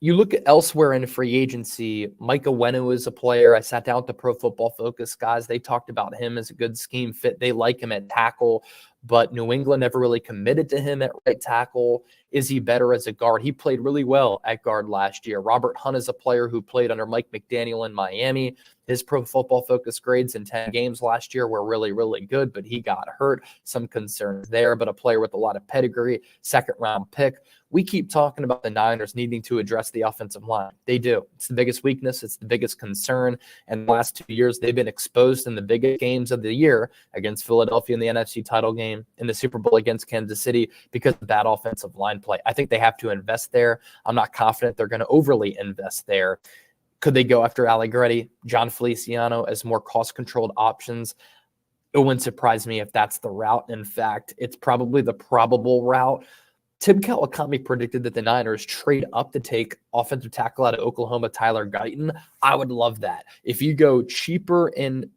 You look at elsewhere in free agency, Micah Wenu is a player. I sat down with the Pro Football Focus guys. They talked about him as a good scheme fit. They like him at tackle, but New England never really committed to him at right tackle. Is he better as a guard? He played really well at guard last year. Robert Hunt is a player who played under Mike McDaniel in Miami. His Pro Football Focus grades in 10 games last year were really, really good, but he got hurt. Some concerns there, but a player with a lot of pedigree, 2nd-round pick. We keep talking about the Niners needing to address the offensive line. They do. It's the biggest weakness. It's the biggest concern. And the last 2 years, they've been exposed in the biggest games of the year against Philadelphia in the NFC title game, in the Super Bowl against Kansas City, because of bad offensive line play. I think they have to invest there. I'm not confident they're going to overly invest there. Could they go after Allegretti, John Feliciano as more cost-controlled options? It wouldn't surprise me if that's the route. In fact, it's probably the probable route. Tim Kawakami predicted that the Niners trade up to take offensive tackle out of Oklahoma, Tyler Guyton. I would love that. If you go cheaper in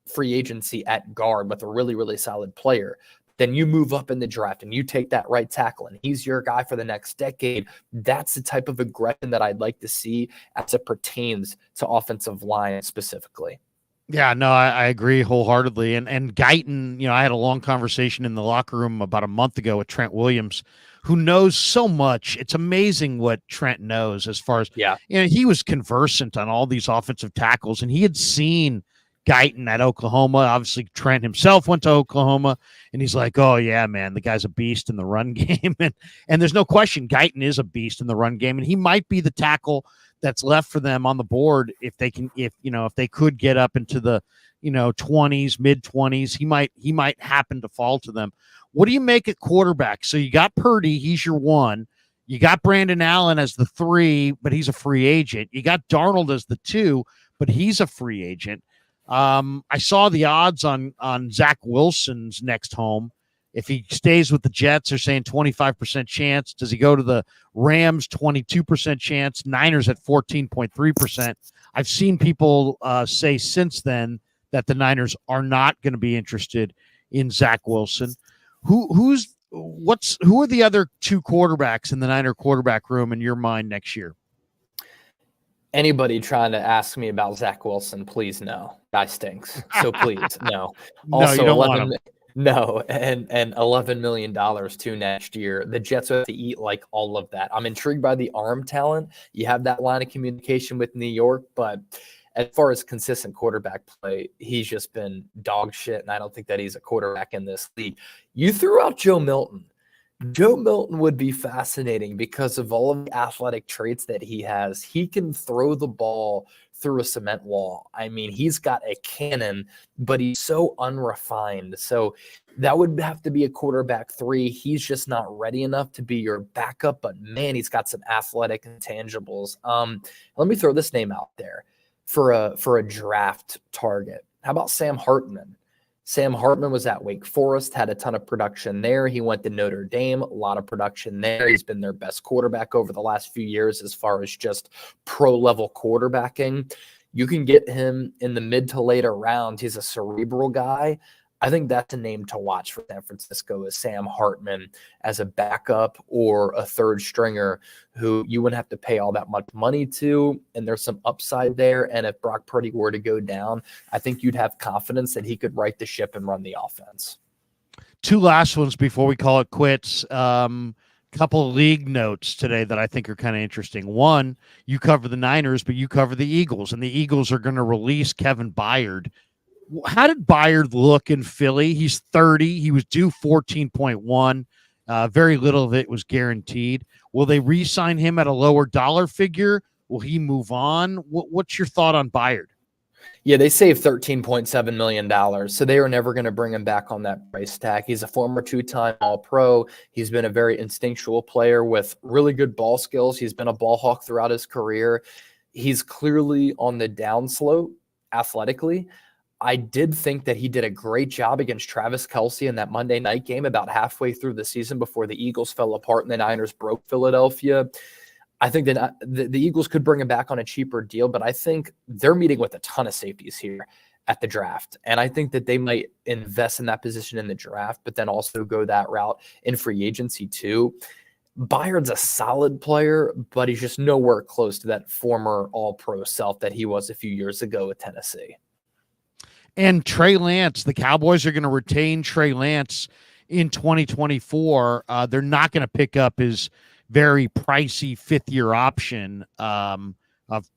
free agency at guard with a really, really solid player, then you move up in the draft and you take that right tackle and he's your guy for the next decade. That's the type of aggression that I'd like to see as it pertains to offensive line specifically. Yeah, no, I agree wholeheartedly. And Guyton, I had a long conversation in the locker room about a month ago with Trent Williams, who knows so much. It's amazing what Trent knows as far as, he was conversant on all these offensive tackles, and he had seen Guyton at Oklahoma. Obviously, Trent himself went to Oklahoma, and he's like, oh, yeah, man, the guy's a beast in the run game. and there's no question Guyton is a beast in the run game, and he might be the tackle that's left for them on the board if they could get up into the 20s, mid-20s. He might happen to fall to them. What do you make at quarterback? So you got Purdy, he's your 1. You got Brandon Allen as the 3, but he's a free agent. You got Darnold as the 2, but he's a free agent. I saw the odds on Zach Wilson's next home. If he stays with the Jets, they're saying 25% chance. Does he go to the Rams? 22% chance. Niners at 14.3%. I've seen people say since then that the Niners are not going to be interested in Zach Wilson. Who are the other two quarterbacks in the Niner quarterback room in your mind next year? Anybody trying to ask me about Zach Wilson, please no. Guy stinks. So please no. No, Also, you don't want him. No, and $11 million too next year. The Jets have to eat like all of that. I'm intrigued by the arm talent. You have that line of communication with New York, but as far as consistent quarterback play, he's just been dog shit, and I don't think that he's a quarterback in this league. You threw out Joe Milton. Joe Milton would be fascinating because of all of the athletic traits that he has. He can throw the ball through a cement wall. I mean, he's got a cannon, but he's so unrefined. So that would have to be a quarterback 3. He's just not ready enough to be your backup, but man, he's got some athletic intangibles. Let me throw this name out there for a draft target. How about Sam Hartman? Sam Hartman was at Wake Forest, had a ton of production there. He went to Notre Dame, a lot of production there. He's been their best quarterback over the last few years as far as just pro-level quarterbacking. You can get him in the mid to later rounds. He's a cerebral guy. I think that's a name to watch for San Francisco is Sam Hartman as a backup or a third stringer who you wouldn't have to pay all that much money to, and there's some upside there. And if Brock Purdy were to go down, I think you'd have confidence that he could right the ship and run the offense. Two last ones before we call it quits. Couple of league notes today that I think are kind of interesting. One, you cover the Niners, but you cover the Eagles, and the Eagles are going to release Kevin Byard. How did Byard look in Philly? He's 30. He was due 14.1. Very little of it was guaranteed. Will they re-sign him at a lower dollar figure? Will he move on? What's your thought on Byard? Yeah, they saved $13.7 million, so they were never going to bring him back on that price tag. He's a former 2-time All-Pro. He's been a very instinctual player with really good ball skills. He's been a ball hawk throughout his career. He's clearly on the downslope athletically. I did think that he did a great job against Travis Kelce in that Monday night game about halfway through the season before the Eagles fell apart and the Niners broke Philadelphia. I think that the Eagles could bring him back on a cheaper deal, but I think they're meeting with a ton of safeties here at the draft. And I think that they might invest in that position in the draft, but then also go that route in free agency too. Byard's a solid player, but he's just nowhere close to that former All-Pro self that he was a few years ago with Tennessee. And Trey Lance, the Cowboys are going to retain Trey Lance in 2024. They're not going to pick up his very pricey fifth-year option of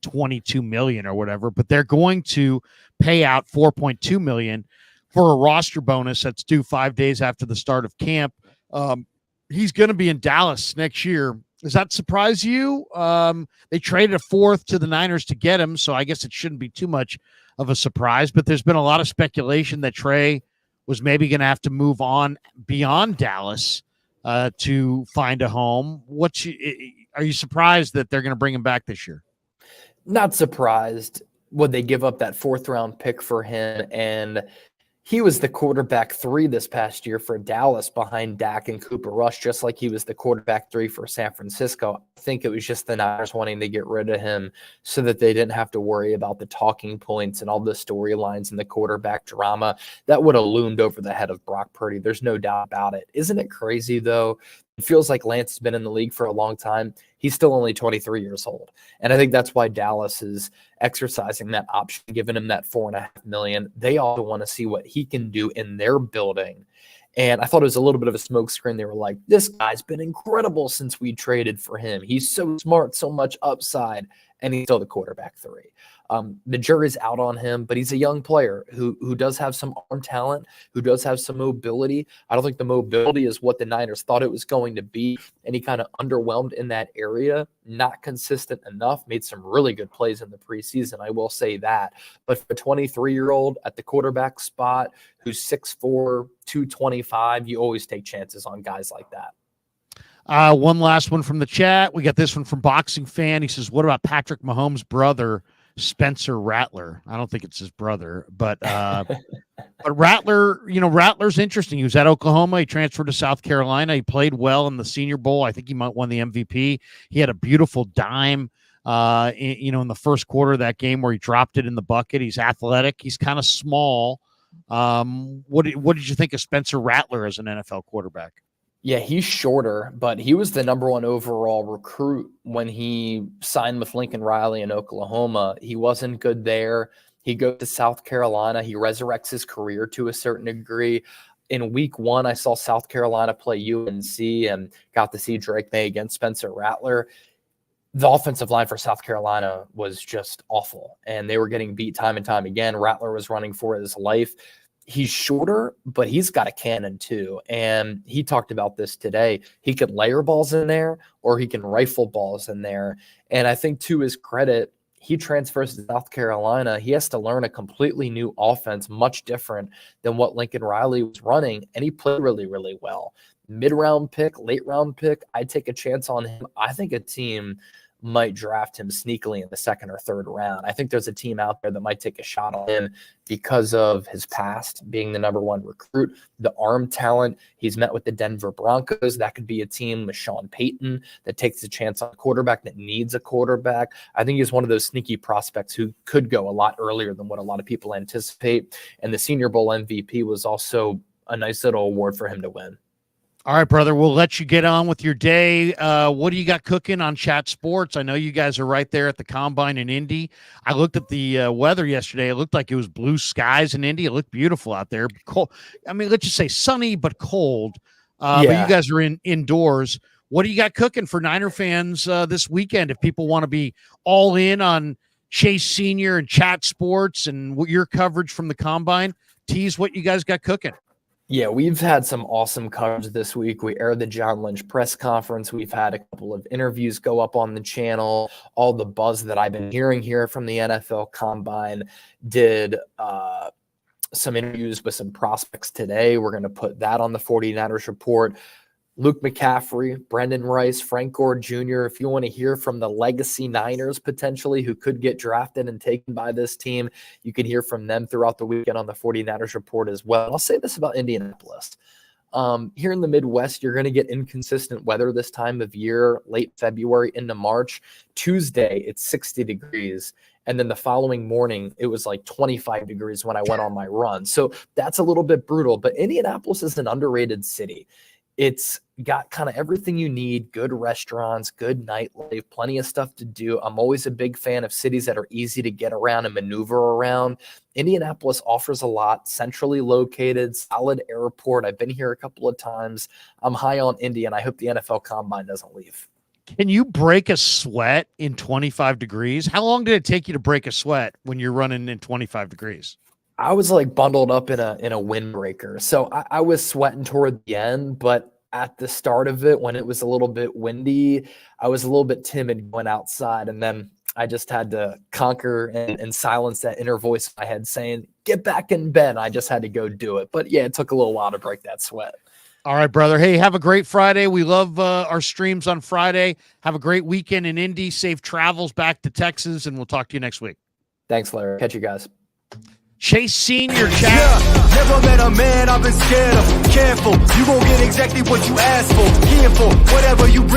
$22 million or whatever, but they're going to pay out $4.2 million for a roster bonus that's due 5 days after the start of camp. He's going to be in Dallas next year. Does that surprise you? They traded a fourth to the Niners to get him, so I guess it shouldn't be too much of a surprise, but there's been a lot of speculation that Trey was maybe going to have to move on beyond Dallas to find a home. Are you surprised that they're going to bring him back this year? Not surprised. Would they give up that 4th round pick for him? And he was the quarterback 3 this past year for Dallas behind Dak and Cooper Rush, just like he was the quarterback 3 for San Francisco. I think it was just the Niners wanting to get rid of him so that they didn't have to worry about the talking points and all the storylines and the quarterback drama that would have loomed over the head of Brock Purdy. There's no doubt about it. Isn't it crazy, though? It feels like Lance has been in the league for a long time. He's still only 23 years old. And I think that's why Dallas is exercising that option, giving him that $4.5 million. They also want to see what he can do in their building. And I thought it was a little bit of a smokescreen. They were like, this guy's been incredible since we traded for him. He's so smart, so much upside, and he's still the quarterback 3. The jury's out on him, but he's a young player who does have some arm talent, who does have some mobility. I don't think the mobility is what the Niners thought it was going to be, and he kind of underwhelmed in that area. Not consistent enough. Made some really good plays in the preseason, I will say that. But for a 23-year-old at the quarterback spot who's 6'4", 225, you always take chances on guys like that. One last one from the chat. We got this one from Boxing Fan. He says, what about Patrick Mahomes' brother, Spencer Rattler. I don't think it's his brother, but Rattler, Rattler's interesting. He was at Oklahoma. He transferred to South Carolina. He played well in the Senior Bowl. I think he might won the MVP. He had a beautiful dime, in the first quarter of that game where he dropped it in the bucket. He's athletic. He's kind of small. What did you think of Spencer Rattler as an NFL quarterback? Yeah, he's shorter, but he was the number 1 overall recruit when he signed with Lincoln Riley in Oklahoma. He wasn't good there. He goes to South Carolina. He resurrects his career to a certain degree. In week 1, I saw South Carolina play UNC and got to see Drake May against Spencer Rattler. The offensive line for South Carolina was just awful, and they were getting beat time and time again. Rattler was running for his life. He's shorter, but he's got a cannon too. And he talked about this today. He could layer balls in there or he can rifle balls in there. And I think to his credit, he transfers to South Carolina. He has to learn a completely new offense, much different than what Lincoln Riley was running. And he played really, really well. Mid-round pick, late-round pick, I'd take a chance on him. I think a team might draft him sneakily in the 2nd or 3rd round. I think there's a team out there that might take a shot on him because of his past being the number 1 recruit, the arm talent. He's met with the Denver Broncos. That could be a team with Sean Payton that takes a chance on a quarterback that needs a quarterback. I think he's one of those sneaky prospects who could go a lot earlier than what a lot of people anticipate. And the Senior Bowl MVP was also a nice little award for him to win. All right, brother, we'll let you get on with your day. What do you got cooking on Chat Sports? I know you guys are right there at the Combine in Indy. I looked at the weather yesterday. It looked like it was blue skies in Indy. It looked beautiful out there. Cold. I mean, let's just say sunny but cold. But you guys are indoors. What do you got cooking for Niner fans this weekend if people want to be all in on Chase Senior and Chat Sports and your coverage from the Combine? Tease what you guys got cooking. Yeah, we've had some awesome coverage this week. We aired the John Lynch press conference. We've had a couple of interviews go up on the channel. All the buzz that I've been hearing here from the NFL Combine. Did some interviews with some prospects today. We're going to put that on the 49ers Report. Luke McCaffrey, Brendan Rice, Frank Gore Jr. If you want to hear from the legacy Niners potentially who could get drafted and taken by this team, you can hear from them throughout the weekend on the 49ers Report as well. And I'll say this about Indianapolis. Here in the Midwest, you're going to get inconsistent weather this time of year, late February into March. Tuesday, it's 60 degrees. And then the following morning, it was like 25 degrees when I went on my run. So that's a little bit brutal. But Indianapolis is an underrated city. It's got kind of everything you need, good restaurants, good nightlife, plenty of stuff to do. I'm always a big fan of cities that are easy to get around and maneuver around. Indianapolis offers a lot, centrally located, solid airport. I've been here a couple of times. I'm high on Indy, and I hope the NFL Combine doesn't leave. Can you break a sweat in 25 degrees? How long did it take you to break a sweat when you're running in 25 degrees? I was like bundled up in a windbreaker. So I was sweating toward the end, but at the start of it, when it was a little bit windy, I was a little bit timid going outside. And then I just had to conquer and silence that inner voice in my head saying, get back in bed. I just had to go do it. But yeah, it took a little while to break that sweat. All right, brother. Hey, have a great Friday. We love our streams on Friday. Have a great weekend in Indy. Safe travels back to Texas, and we'll talk to you next week. Thanks, Larry. Catch you guys. Chase Senior, Chat. Yeah, never met a man I've been scared of. Careful, you gon' get exactly what you asked for. Here for whatever you bring me.